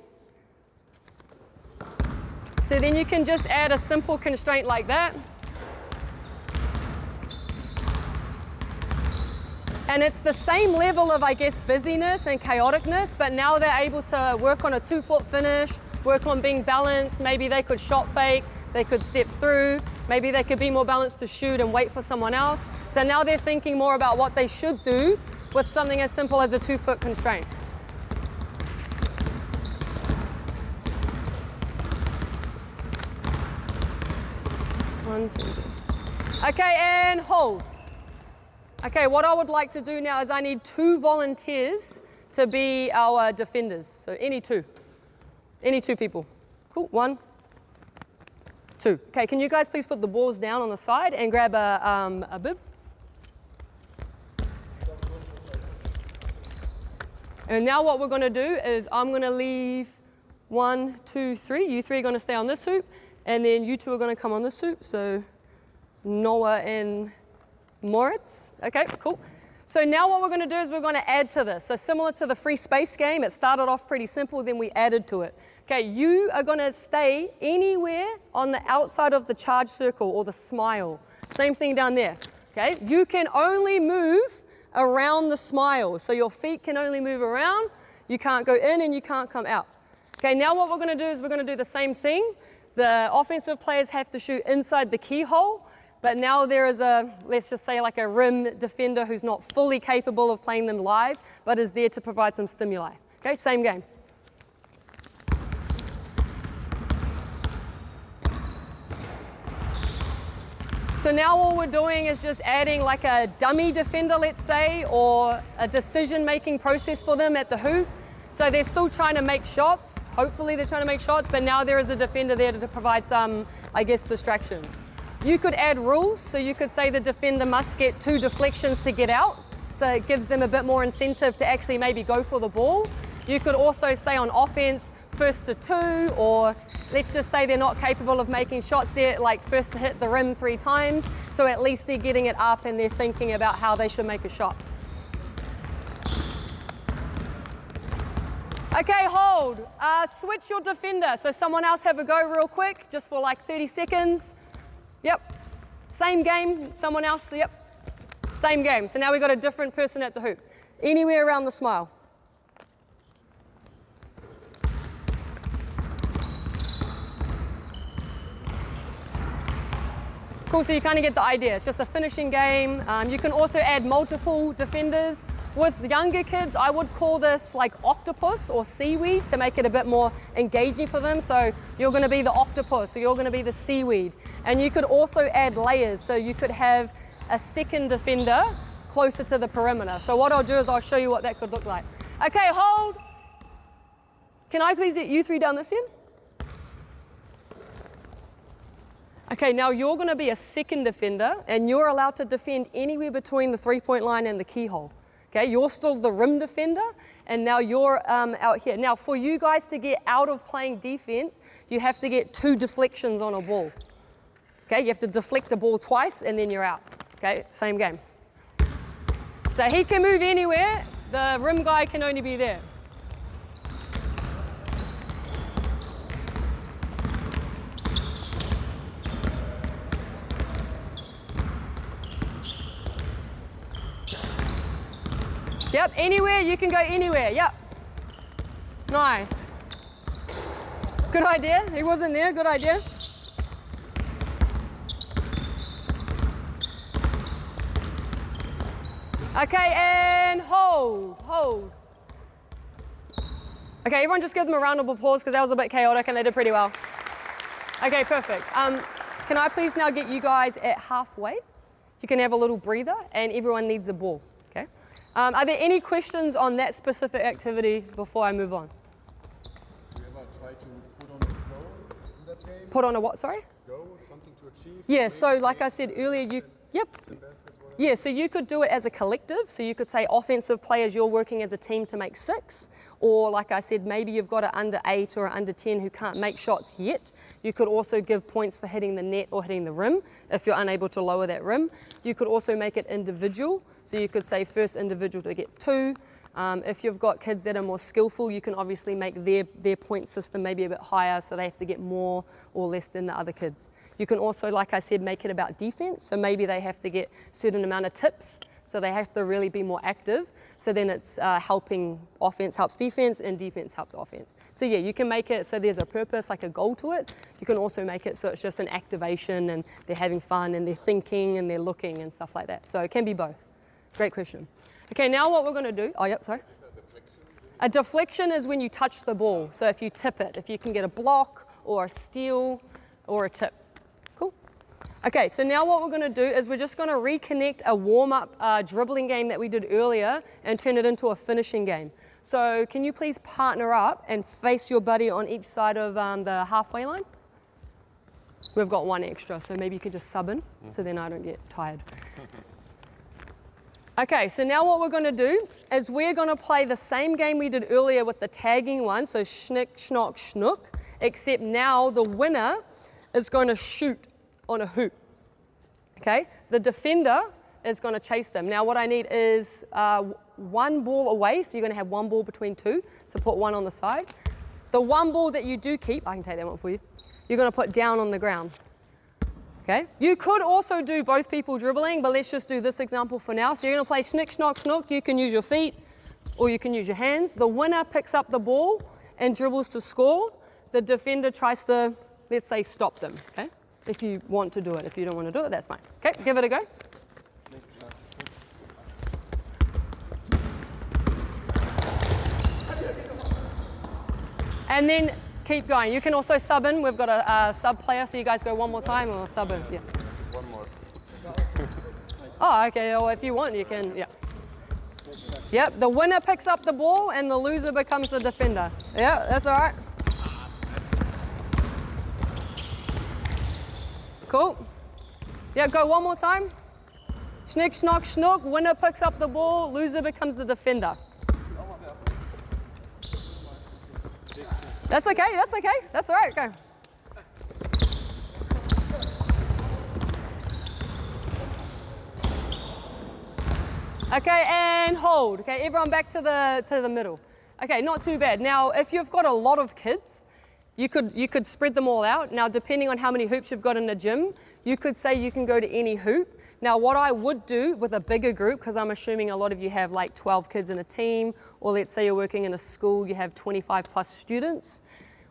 So then you can just add a simple constraint like that. And it's the same level of, I guess, busyness and chaoticness, but now they're able to work on a 2-foot finish, work on being balanced. Maybe they could shot fake, they could step through, maybe they could be more balanced to shoot and wait for someone else. So now they're thinking more about what they should do with something as simple as a 2-foot constraint. One, two, three. Okay, and hold. Okay, what I would like to do now is I need 2 volunteers to be our defenders. So any 2 people. Cool, 1, 2. Okay, can you guys please put the balls down on the side and grab a bib? And now what we're going to do is I'm going to leave 1, 2, 3. You 3 are going to stay on this hoop, and then you 2 are going to come on this hoop. So Noah and Moritz. Okay, cool. So now what we're going to do is we're going to add to this. So similar to the free space game, it started off pretty simple, then we added to it. Okay, you are going to stay anywhere on the outside of the charge circle or the smile. Same thing down there. Okay, you can only move around the smile. So your feet can only move around. You can't go in and you can't come out. Okay, now what we're going to do is we're going to do the same thing. The offensive players have to shoot inside the keyhole. But now there is a, let's just say like a rim defender who's not fully capable of playing them live, but is there to provide some stimuli. Okay, same game. So now all we're doing is just adding like a dummy defender, let's say, or a decision-making process for them at the hoop. So they're still trying to make shots. Hopefully they're trying to make shots, but now there is a defender there to provide some, I guess, distraction. You could add rules, so you could say the defender must get 2 deflections to get out, so it gives them a bit more incentive to actually maybe go for the ball. You could also say on offense, 1st to 2, or let's just say they're not capable of making shots yet, like 1st to hit the rim 3 times, so at least they're getting it up and they're thinking about how they should make a shot. Okay, hold. Switch your defender, so someone else have a go real quick, just for like 30 seconds. Yep, same game, someone else, yep, same game. So now we've got a different person at the hoop. Anywhere around the smile. Cool, so you kind of get the idea. It's just a finishing game. You can also add multiple defenders. With younger kids, I would call this like octopus or seaweed to make it a bit more engaging for them. So you're going to be the octopus, or you're going to be the seaweed. And you could also add layers. So you could have a second defender closer to the perimeter. So what I'll do is I'll show you what that could look like. Okay, hold. Can I please get you 3 down this end? Okay, now you're going to be a second defender, and you're allowed to defend anywhere between the 3-point line and the keyhole. Okay, you're still the rim defender, and now you're out here. Now, for you guys to get out of playing defense, you have to get 2 deflections on a ball. Okay, you have to deflect a ball twice, and then you're out. Okay, same game. So he can move anywhere. The rim guy can only be there. Yep, anywhere, you can go anywhere, yep. Nice. Good idea, he wasn't there, good idea. Okay, and hold. Okay, everyone just give them a round of applause because that was a bit chaotic and they did pretty well. Okay, perfect. Can I please now get you guys at halfway? You can have a little breather and everyone needs a ball, okay? Are there any questions on that specific activity before I move on? Do you ever try to put on a goal in that game? Put on a what, sorry? Goal, something to achieve? Yeah, so like I said earlier, yeah, so you could do it as a collective. So you could say offensive players, you're working as a team to make 6. Or like I said, maybe you've got an under 8 or an under 10 who can't make shots yet. You could also give points for hitting the net or hitting the rim if you're unable to lower that rim. You could also make it individual. So you could say first individual to get 2. If you've got kids that are more skillful, you can obviously make their point system maybe a bit higher so they have to get more or less than the other kids. You can also, like I said, make it about defense. So maybe they have to get a certain amount of tips. So they have to really be more active. So then it's helping offense helps defense and defense helps offense. So yeah, you can make it so there's a purpose, like a goal to it. You can also make it so it's just an activation and they're having fun and they're thinking and they're looking and stuff like that. So it can be both. Great question. Okay, now what we're going to do, a deflection is when you touch the ball. So if you tip it, if you can get a block or a steal or a tip. Cool. Okay, so now what we're going to do is we're just going to reconnect a warm-up dribbling game that we did earlier and turn it into a finishing game. So can you please partner up and face your buddy on each side of the halfway line? We've got one extra, so maybe you could just sub in so then I don't get tired. Okay, so now what we're going to do is we're going to play the same game we did earlier with the tagging one, so schnick, schnock, schnook, except now the winner is going to shoot on a hoop. Okay, the defender is going to chase them. Now what I need is one ball away, so you're going to have one ball between 2, so put one on the side. The one ball that you do keep, I can take that one for you, you're going to put down on the ground. Okay. You could also do both people dribbling, but let's just do this example for now. So you're going to play schnick, schnock, schnook. You can use your feet or you can use your hands. The winner picks up the ball and dribbles to score. The defender tries to, let's say, stop them. Okay. If you want to do it. If you don't want to do it, that's fine. Okay, give it a go. And then keep going. You can also sub in. We've got a sub player, so you guys go one more time or sub in. Yeah. One more. Oh, okay. Well, if you want, you can. Yeah. Yep. The winner picks up the ball, and the loser becomes the defender. Yeah, that's all right. Cool. Yeah. Go one more time. Schnick, schnock, schnook. Winner picks up the ball. Loser becomes the defender. That's okay, that's okay. That's all right, go. Okay, and hold. Okay, everyone back to the middle. Okay, not too bad. Now, if you've got a lot of kids, you could spread them all out. Now, depending on how many hoops you've got in the gym, you could say you can go to any hoop. Now, what I would do with a bigger group, because I'm assuming a lot of you have like 12 kids in a team, or let's say you're working in a school, you have 25 plus students.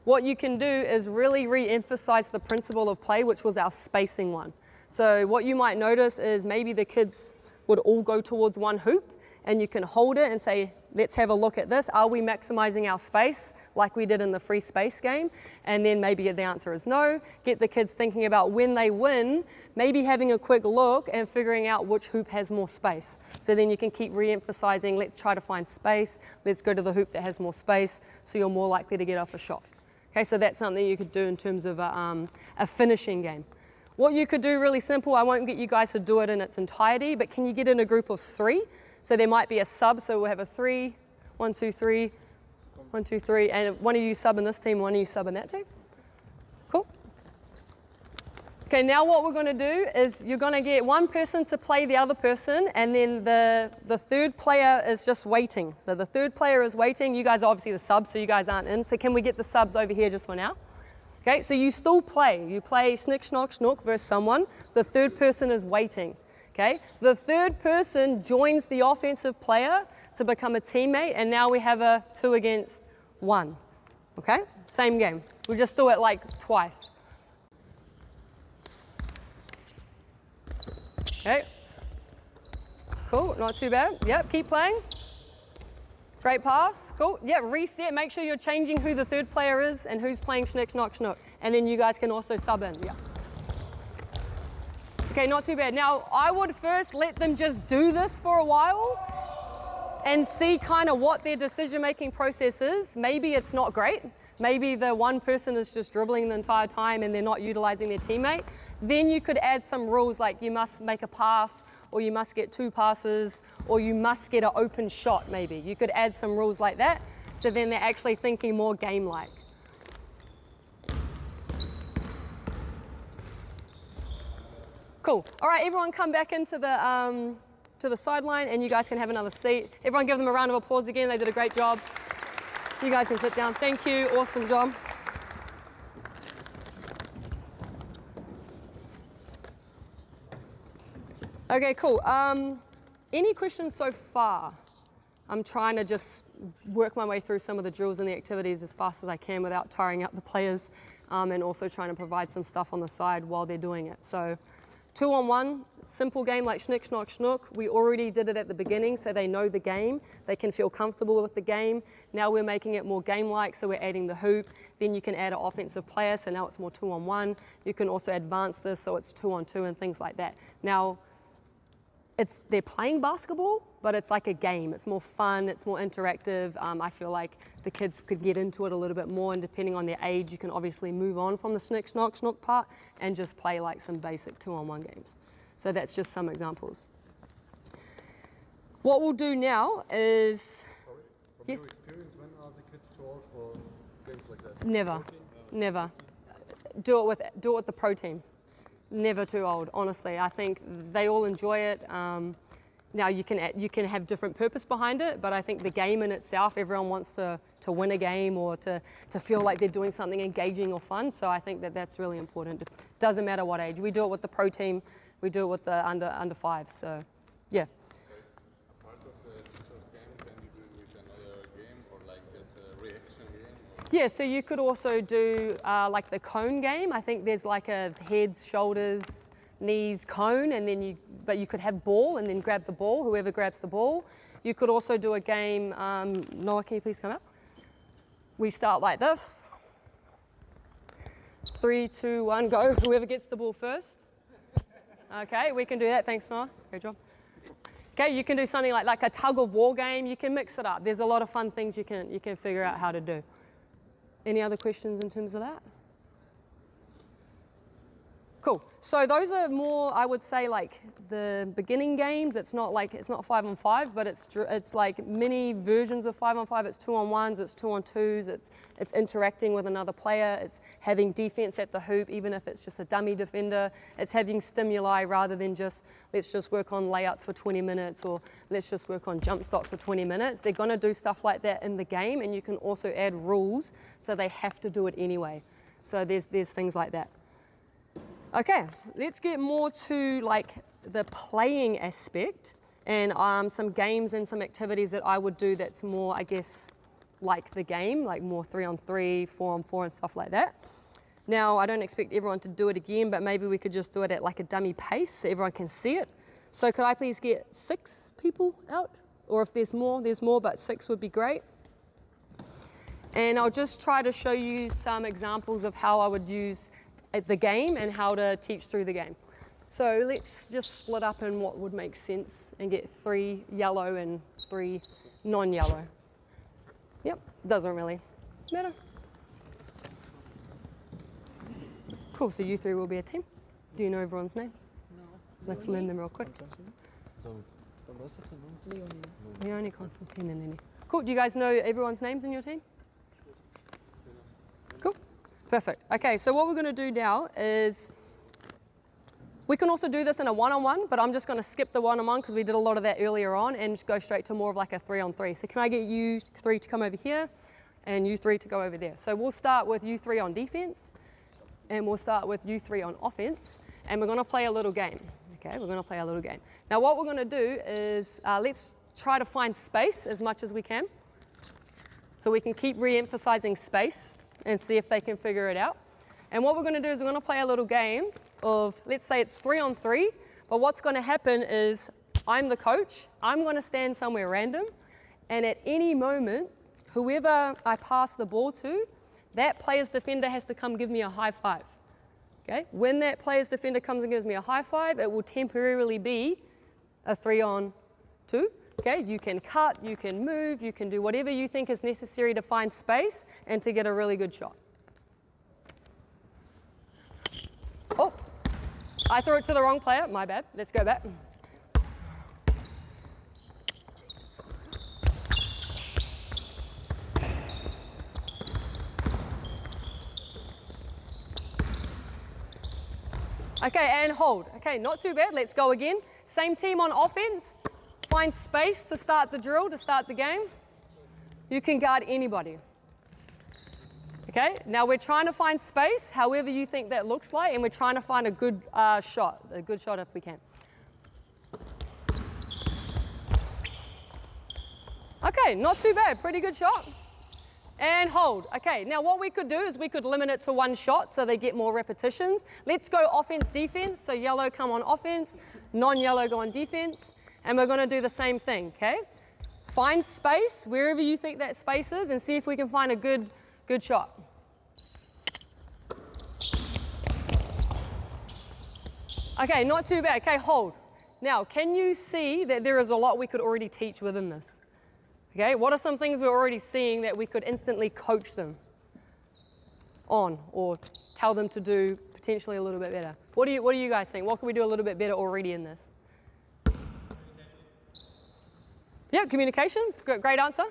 What you can do is really re-emphasize the principle of play, which was our spacing one. So what you might notice is maybe the kids would all go towards one hoop, and you can hold it and say, let's have a look at this. Are we maximizing our space like we did in the free space game? And then maybe the answer is no. Get the kids thinking about when they win, maybe having a quick look and figuring out which hoop has more space. So then you can keep re-emphasizing, let's try to find space. Let's go to the hoop that has more space, so you're more likely to get off a shot. Okay, so that's something you could do in terms of a finishing game. What you could do really simple, I won't get you guys to do it in its entirety, but can you get in a group of 3? So there might be a sub, so we'll have a 3, 1, 2, 3, 1, 2, 3, and one of you sub in this team, one of you sub in that team. Cool. Okay, now what we're going to do is you're going to get one person to play the other person, and then the third player is just waiting. So the third player is waiting. You guys are obviously the subs, so you guys aren't in. So can we get the subs over here just for now? Okay, so you still play. You play snick, schnock, schnook versus someone. The third person is waiting. Okay, the third person joins the offensive player to become a teammate, and now we have a 2 against 1. Okay, same game. We just do it like twice. Okay, cool, not too bad. Yep, keep playing. Great pass, cool. Yeah, reset, make sure you're changing who the third player is and who's playing schnick, schnock, schnook. And then you guys can also sub in, yeah. Okay, not too bad. Now, I would first let them just do this for a while and see kind of what their decision-making process is. Maybe it's not great. Maybe the one person is just dribbling the entire time and they're not utilizing their teammate. Then you could add some rules like you must make a pass, or you must get 2 passes, or you must get an open shot maybe. You could add some rules like that, so then they're actually thinking more game-like. Cool. All right, everyone come back into the sideline and you guys can have another seat. Everyone give them a round of applause again. They did a great job. You guys can sit down. Thank you. Awesome job. Okay, cool. Any questions so far? I'm trying to just work my way through some of the drills and the activities as fast as I can without tiring out the players, and also trying to provide some stuff on the side while they're doing it. So 2-on-1, simple game like schnick, schnock, schnook. We already did it at the beginning, so they know the game. They can feel comfortable with the game. Now we're making it more game-like, so we're adding the hoop. Then you can add an offensive player, so now it's more 2-on-1. You can also advance this, so it's 2-on-2 and things like that. Now, they're playing basketball, but it's like a game. It's more fun, it's more interactive. I feel like the kids could get into it a little bit more, and depending on their age, you can obviously move on from the schnick, schnock, schnook part and just play like some basic 2-on-1 games. So that's just some examples. What we'll do now is... Sorry, from yes? your experience, when are the kids too old for games like that? Never, never. Do it with the pro team. Never too old, honestly. I think they all enjoy it. Now you can have different purpose behind it, but I think the game in itself, everyone wants to win a game or to feel like they're doing something engaging or fun. So I think that's really important. It doesn't matter what age. We do it with the pro team. We do it with the under 5. So yeah. A part of the scissors game, can you do it with another game or like as a reaction game? Yeah, so you could also do like the cone game. I think there's like a heads, shoulders, knees, cone, and then but you could have ball and then grab the ball, whoever grabs the ball. You could also do a game, Noah, can you please come out? We start like this. 3, 2, 1, go. Whoever gets the ball first. Okay, we can do that. Thanks, Noah. Great job. Okay, you can do something like a tug of war game. You can mix it up. There's a lot of fun things you can figure out how to do. Any other questions in terms of that? Cool. So those are more, I would say, like the beginning games. It's not 5-on-5, but it's like mini versions of 5-on-5. It's 2-on-1s, it's 2-on-2s. It's interacting with another player. It's having defense at the hoop, even if it's just a dummy defender. It's having stimuli rather than just let's just work on layouts for 20 minutes or let's just work on jump stots for 20 minutes. They're going to do stuff like that in the game, and you can also add rules so they have to do it anyway. So there's things like that. Okay, let's get more to like the playing aspect and some games and some activities that I would do that's more, I guess, like the game, like more 3-on-3, 4-on-4 and stuff like that. Now, I don't expect everyone to do it again, but maybe we could just do it at like a dummy pace so everyone can see it. So could I please get 6 people out? Or if there's more, but 6 would be great. And I'll just try to show you some examples of how I would use the game and how to teach through the game. So let's just split up in what would make sense and get 3 yellow and 3 non-yellow. Yep, doesn't really matter. Cool, so you 3 will be a team. Do you know everyone's names? No. Let's learn them real quick. So, the rest of them, Leonie. Leonie, Constantine, and Nene. Cool, do you guys know everyone's names in your team? Cool. Perfect. Okay, so what we're going to do now is we can also do this in a 1-on-1, but I'm just going to skip the 1-on-1 because we did a lot of that earlier on and just go straight to more of like a 3-on-3. So can I get you 3 to come over here and you 3 to go over there? So we'll start with you 3 on defense and we'll start with you 3 on offense and we're going to play a little game. Okay, we're going to play a little game. Now what we're going to do is let's try to find space as much as we can. So we can keep re-emphasizing space and see if they can figure it out. And what we're going to do is we're going to play a little game of, let's say it's 3-on-3, but what's going to happen is I'm the coach, I'm going to stand somewhere random, and at any moment, whoever I pass the ball to, that player's defender has to come give me a high five. Okay? When that player's defender comes and gives me a high five, it will temporarily be a 3-on-2. Okay? You can cut, you can move, you can do whatever you think is necessary to find space and to get a really good shot. Oh, I threw it to the wrong player. My bad. Let's go back. Okay, and hold. Okay, not too bad. Let's go again. Same team on offense. Find space to start the drill, to start the game. You can guard anybody. Okay, now we're trying to find space, however you think that looks like, and we're trying to find a good shot if we can. Okay, not too bad. Pretty good shot. And hold. Okay, now what we could do is we could limit it to one shot so they get more repetitions. Let's go offense, defense. So yellow come on offense, non-yellow go on defense. And we're going to do the same thing, okay? Find space wherever you think that space is and see if we can find a good shot. Okay, not too bad. Okay, hold. Now, can you see that there is a lot we could already teach within this? Okay, what are some things we're already seeing that we could instantly coach them on or tell them to do potentially a little bit better? What do you guys think? What can we do a little bit better already in this? Yeah, communication. Great answer.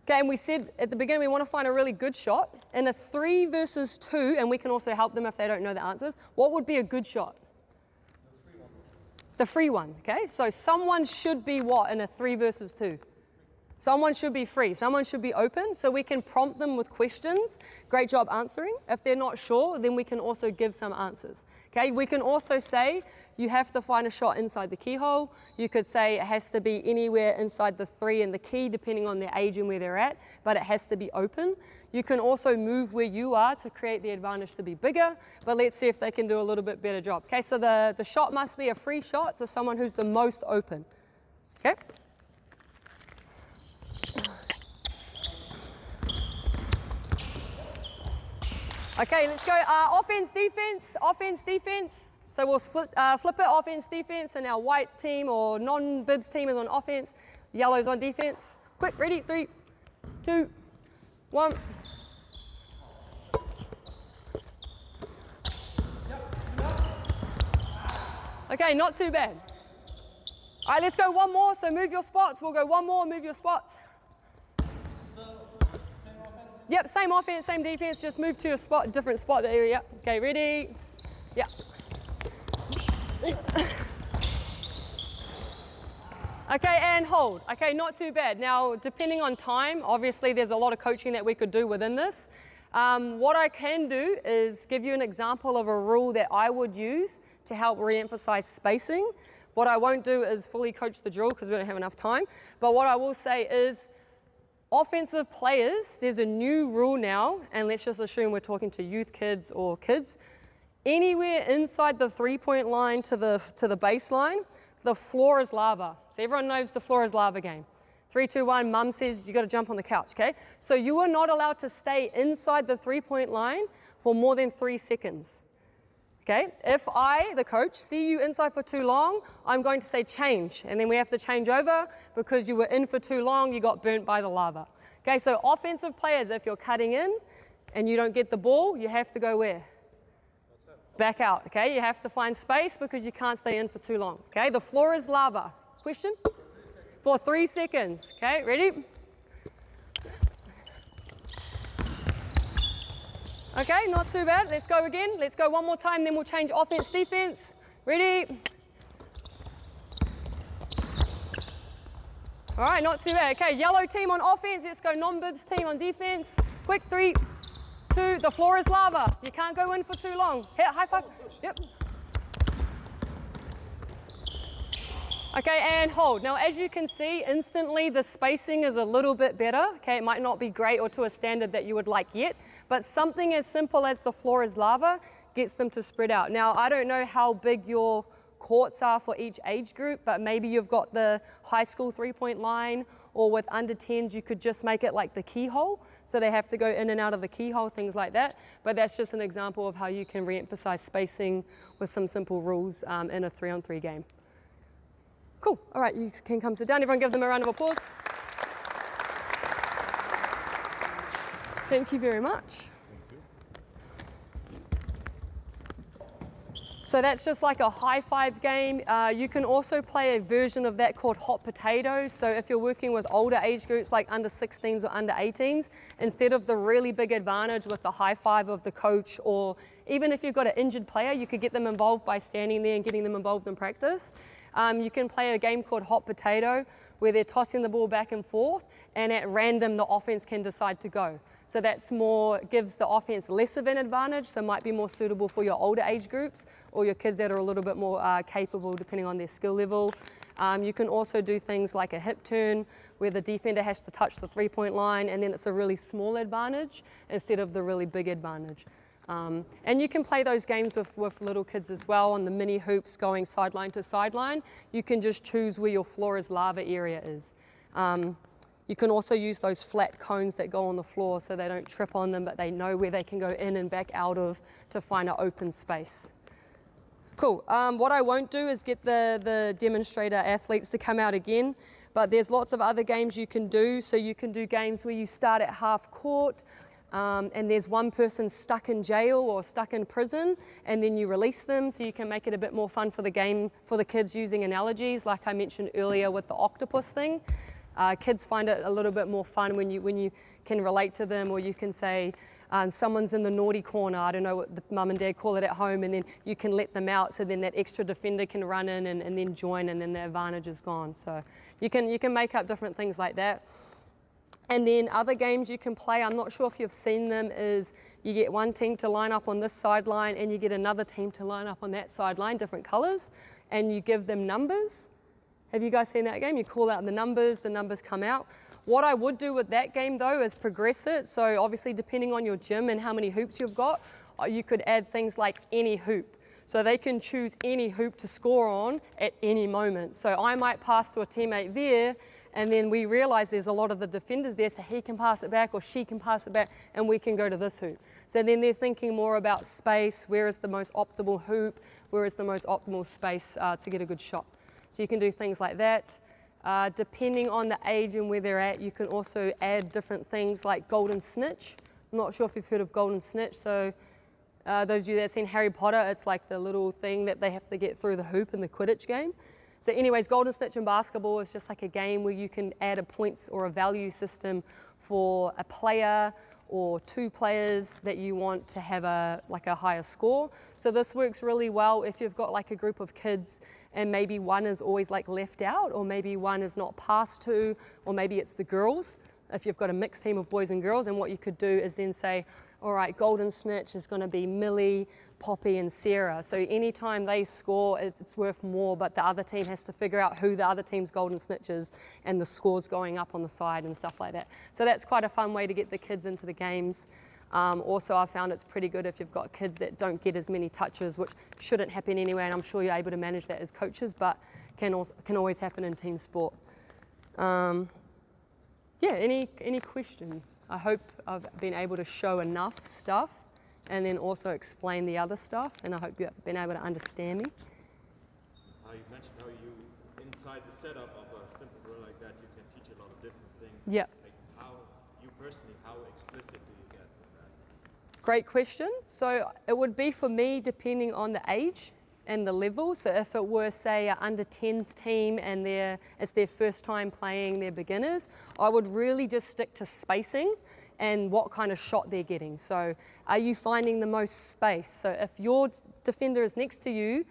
Okay, and we said at the beginning we want to find a really good shot. In a 3 versus 2, and we can also help them if they don't know the answers, what would be a good shot? The free one, okay? So someone should be what in a 3 versus 2? Someone should be free. Someone should be open, so we can prompt them with questions. Great job answering. If they're not sure, then we can also give some answers. Okay, we can also say you have to find a shot inside the keyhole. You could say it has to be anywhere inside the 3 and the key, depending on their age and where they're at, but it has to be open. You can also move where you are to create the advantage to be bigger, but let's see if they can do a little bit better job. Okay, so the shot must be a free shot, so someone who's the most open. Okay? Okay, let's go offense, defense. So we'll flip it, offense, defense. So now white team or non-bibs team is on offense, yellow's on defense. Quick, ready, 3, 2, 1. Okay, not too bad. All right, let's go one more. So move your spots. We'll go one more, move your spots. Yep, same offense, same defense, just move to a spot, different spot there, yep. Okay, ready? Yep. Okay, and hold. Okay, not too bad. Now, depending on time, obviously there's a lot of coaching that we could do within this. What I can do is give you an example of a rule that I would use to help re-emphasize spacing. What I won't do is fully coach the drill because we don't have enough time, but what I will say is, offensive players, there's a new rule now, and let's just assume we're talking to youth kids or kids. Anywhere inside the 3-point line to the baseline, the floor is lava. So everyone knows the floor is lava game. 3, 2, 1, mum says you got to jump on the couch, okay? So you are not allowed to stay inside the 3-point line for more than 3 seconds. Okay, if I, the coach, see you inside for too long, I'm going to say change, and then we have to change over because you were in for too long, you got burnt by the lava. Okay, so offensive players, if you're cutting in and you don't get the ball, you have to go where? Back out, okay? You have to find space because you can't stay in for too long, okay? The floor is lava. Question? For 3 seconds, okay, ready? Okay, not too bad. Let's go again. Let's go one more time, then we'll change offense, defense. Ready? All right, not too bad. Okay, yellow team on offense. Let's go non-bibs team on defense. Quick, 3, 2. The floor is lava. You can't go in for too long. Hit, high five. Yep. Okay, and hold. Now, as you can see, instantly the spacing is a little bit better. Okay, it might not be great or to a standard that you would like yet, but something as simple as the floor is lava gets them to spread out. Now, I don't know how big your courts are for each age group, but maybe you've got the high school 3-point line, or with under 10s you could just make it like the keyhole, so they have to go in and out of the keyhole, things like that. But that's just an example of how you can re-emphasize spacing with some simple rules in a 3-on-3 game. Cool, all right, you can come sit down. Everyone give them a round of applause. Thank you very much. So that's just like a high five game. You can also play a version of that called hot potato. So if you're working with older age groups like under 16s or under 18s, instead of the really big advantage with the high five of the coach, or even if you've got an injured player, you could get them involved by standing there and getting them involved in practice. You can play a game called hot potato where they're tossing the ball back and forth, and at random the offense can decide to go. So that's more, gives the offense less of an advantage, so might be more suitable for your older age groups or your kids that are a little bit more capable depending on their skill level. You can also do things like a hip turn where the defender has to touch the 3-point line, and then it's a really small advantage instead of the really big advantage. And you can play those games with little kids as well on the mini hoops going sideline to sideline. You can just choose where your floor is lava area is. You can also use those flat cones that go on the floor so they don't trip on them, but they know where they can go in and back out of to find an open space. Cool. What I won't do is get the demonstrator athletes to come out again, but there's lots of other games you can do. So you can do games where you start at half court, and there's one person stuck in jail or stuck in prison, and then you release them, so you can make it a bit more fun for the game, for the kids using analogies like I mentioned earlier with the octopus thing. Kids find it a little bit more fun when you can relate to them, or you can say someone's in the naughty corner, I don't know what the mum and dad call it at home, and then you can let them out, so then that extra defender can run in and then join, and then the advantage is gone. So you can make up different things like that. And then other games you can play, I'm not sure if you've seen them, is you get one team to line up on this sideline and you get another team to line up on that sideline, different colors, and you give them numbers. Have you guys seen that game? You call out the numbers come out. What I would do with that game though is progress it. So obviously depending on your gym and how many hoops you've got, you could add things like any hoop. So they can choose any hoop to score on at any moment. So I might pass to a teammate there, and then we realize there's a lot of the defenders there, so he can pass it back or she can pass it back, and we can go to this hoop. So then they're thinking more about space, where is the most optimal hoop, where is the most optimal space to get a good shot. So you can do things like that. Depending on the age and where they're at, you can also add different things like golden snitch. I'm not sure if you've heard of golden snitch. So those of you that have seen Harry Potter, it's like the little thing that they have to get through the hoop in the Quidditch game. So anyways, golden snitch in basketball is just like a game where you can add a points or a value system for a player or two players that you want to have a higher score. So this works really well if you've got like a group of kids and maybe one is always like left out, or maybe one is not passed to, or maybe it's the girls. If you've got a mixed team of boys and girls, and what you could do is then say, all right, golden snitch is going to be Millie, Poppy and Sarah. So anytime they score, it's worth more, but the other team has to figure out who the other team's golden snitch is, and the score's going up on the side and stuff like that. So that's quite a fun way to get the kids into the games. Also, I found it's pretty good if you've got kids that don't get as many touches, which shouldn't happen anyway, and I'm sure you're able to manage that as coaches, but can always happen in team sport. Yeah, any questions? I hope I've been able to show enough stuff and then also explain the other stuff, and I hope you've been able to understand me. You mentioned how you, inside the setup of a simple drill like that, you can teach a lot of different things. Yeah. Like how, you personally, how explicit do you get with that? Great question. So it would be for me depending on the age and the level. So if it were, say, an under 10s team and it's their first time playing, they're beginners, I would really just stick to spacing and what kind of shot they're getting. So are you finding the most space? So if your defender is next to you,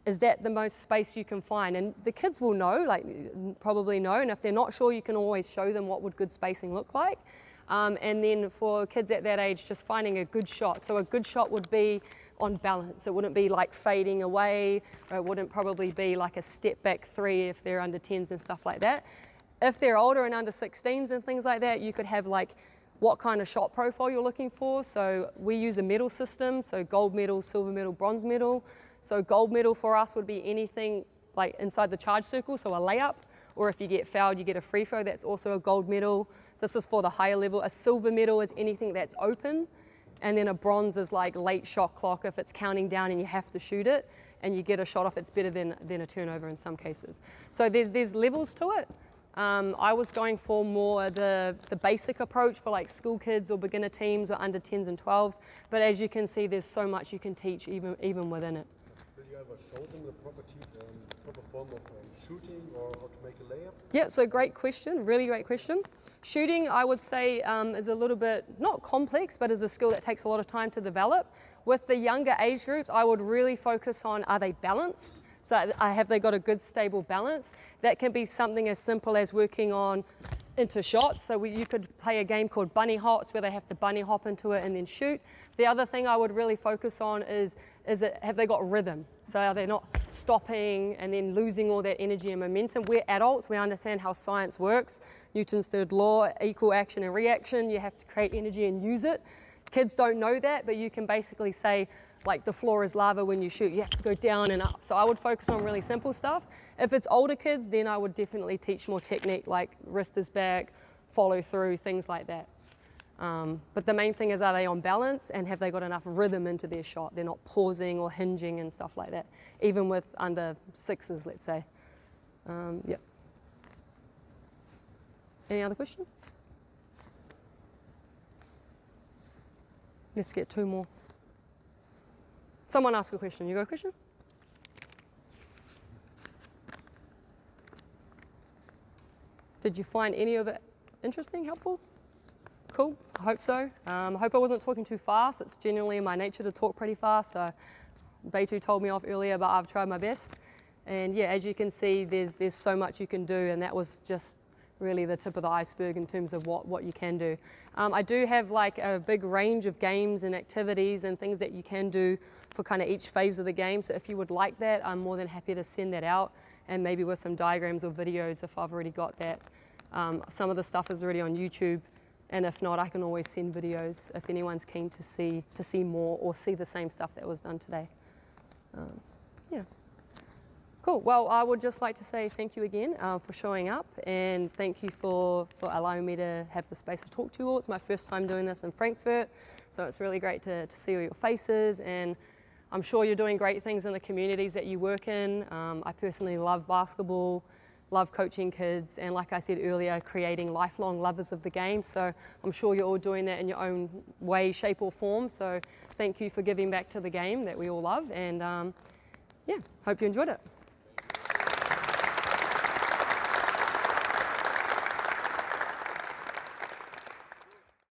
is that the most space you can find? And the kids will know, probably know, and if they're not sure, you can always show them what would good spacing look like. And then for kids at that age, just finding a good shot. So a good shot would be on balance. It wouldn't be like fading away, or it wouldn't probably be like a step back three if they're under 10s and stuff like that. If they're older and under 16s and things like that, you could have like what kind of shot profile you're looking for. So we use a medal system, so gold medal, silver medal, bronze medal. So gold medal for us would be anything like inside the charge circle, so a layup, or if you get fouled, you get a free throw, that's also a gold medal. This is for the higher level. A silver medal is anything that's open, and then a bronze is like late shot clock if it's counting down and you have to shoot it, and you get a shot off, it's better than a turnover in some cases. So there's levels to it. I was going for more the basic approach for like school kids or beginner teams or under 10s and 12s, but as you can see, there's so much you can teach even within it. Will you ever show them the proper form of shooting or how to make a layup? Yeah, so great question, really great question. Shooting, I would say, is a little bit, not complex, but is a skill that takes a lot of time to develop. With the younger age groups, I would really focus on, are they balanced? So have they got a good stable balance? That can be something as simple as working on into shots. So you could play a game called bunny hops where they have to bunny hop into it and then shoot. The other thing I would really focus on is have they got rhythm? So are they not stopping and then losing all that energy and momentum? We're adults, we understand how science works. Newton's third law, equal action and reaction. You have to create energy and use it. Kids don't know that, but you can basically say, like the floor is lava when you shoot, you have to go down and up. So I would focus on really simple stuff. If it's older kids, then I would definitely teach more technique like wrist is back, follow through, things like that. But the main thing is, are they on balance and have they got enough rhythm into their shot? They're not pausing or hinging and stuff like that, even with under 6s, let's say. Yep. Any other questions? Let's get 2 more. Someone ask a question. You got a question? Did you find any of it interesting, helpful? Cool, I hope so. I hope I wasn't talking too fast. It's generally in my nature to talk pretty fast. So Beitu told me off earlier, but I've tried my best. And yeah, as you can see, there's so much you can do, and that was just really the tip of the iceberg in terms of what you can do. I do have like a big range of games and activities and things that you can do for kind of each phase of the game. So if you would like that, I'm more than happy to send that out, and maybe with some diagrams or videos if I've already got that. Some of the stuff is already on YouTube, and if not, I can always send videos if anyone's keen to see more or see the same stuff that was done today. Yeah. Cool. Well, I would just like to say thank you again for showing up, and thank you for allowing me to have the space to talk to you all. It's my first time doing this in Frankfurt, so it's really great to see all your faces, and I'm sure you're doing great things in the communities that you work in. I personally love basketball, love coaching kids, and like I said earlier, creating lifelong lovers of the game. So I'm sure you're all doing that in your own way, shape or form. So thank you for giving back to the game that we all love, and yeah, hope you enjoyed it.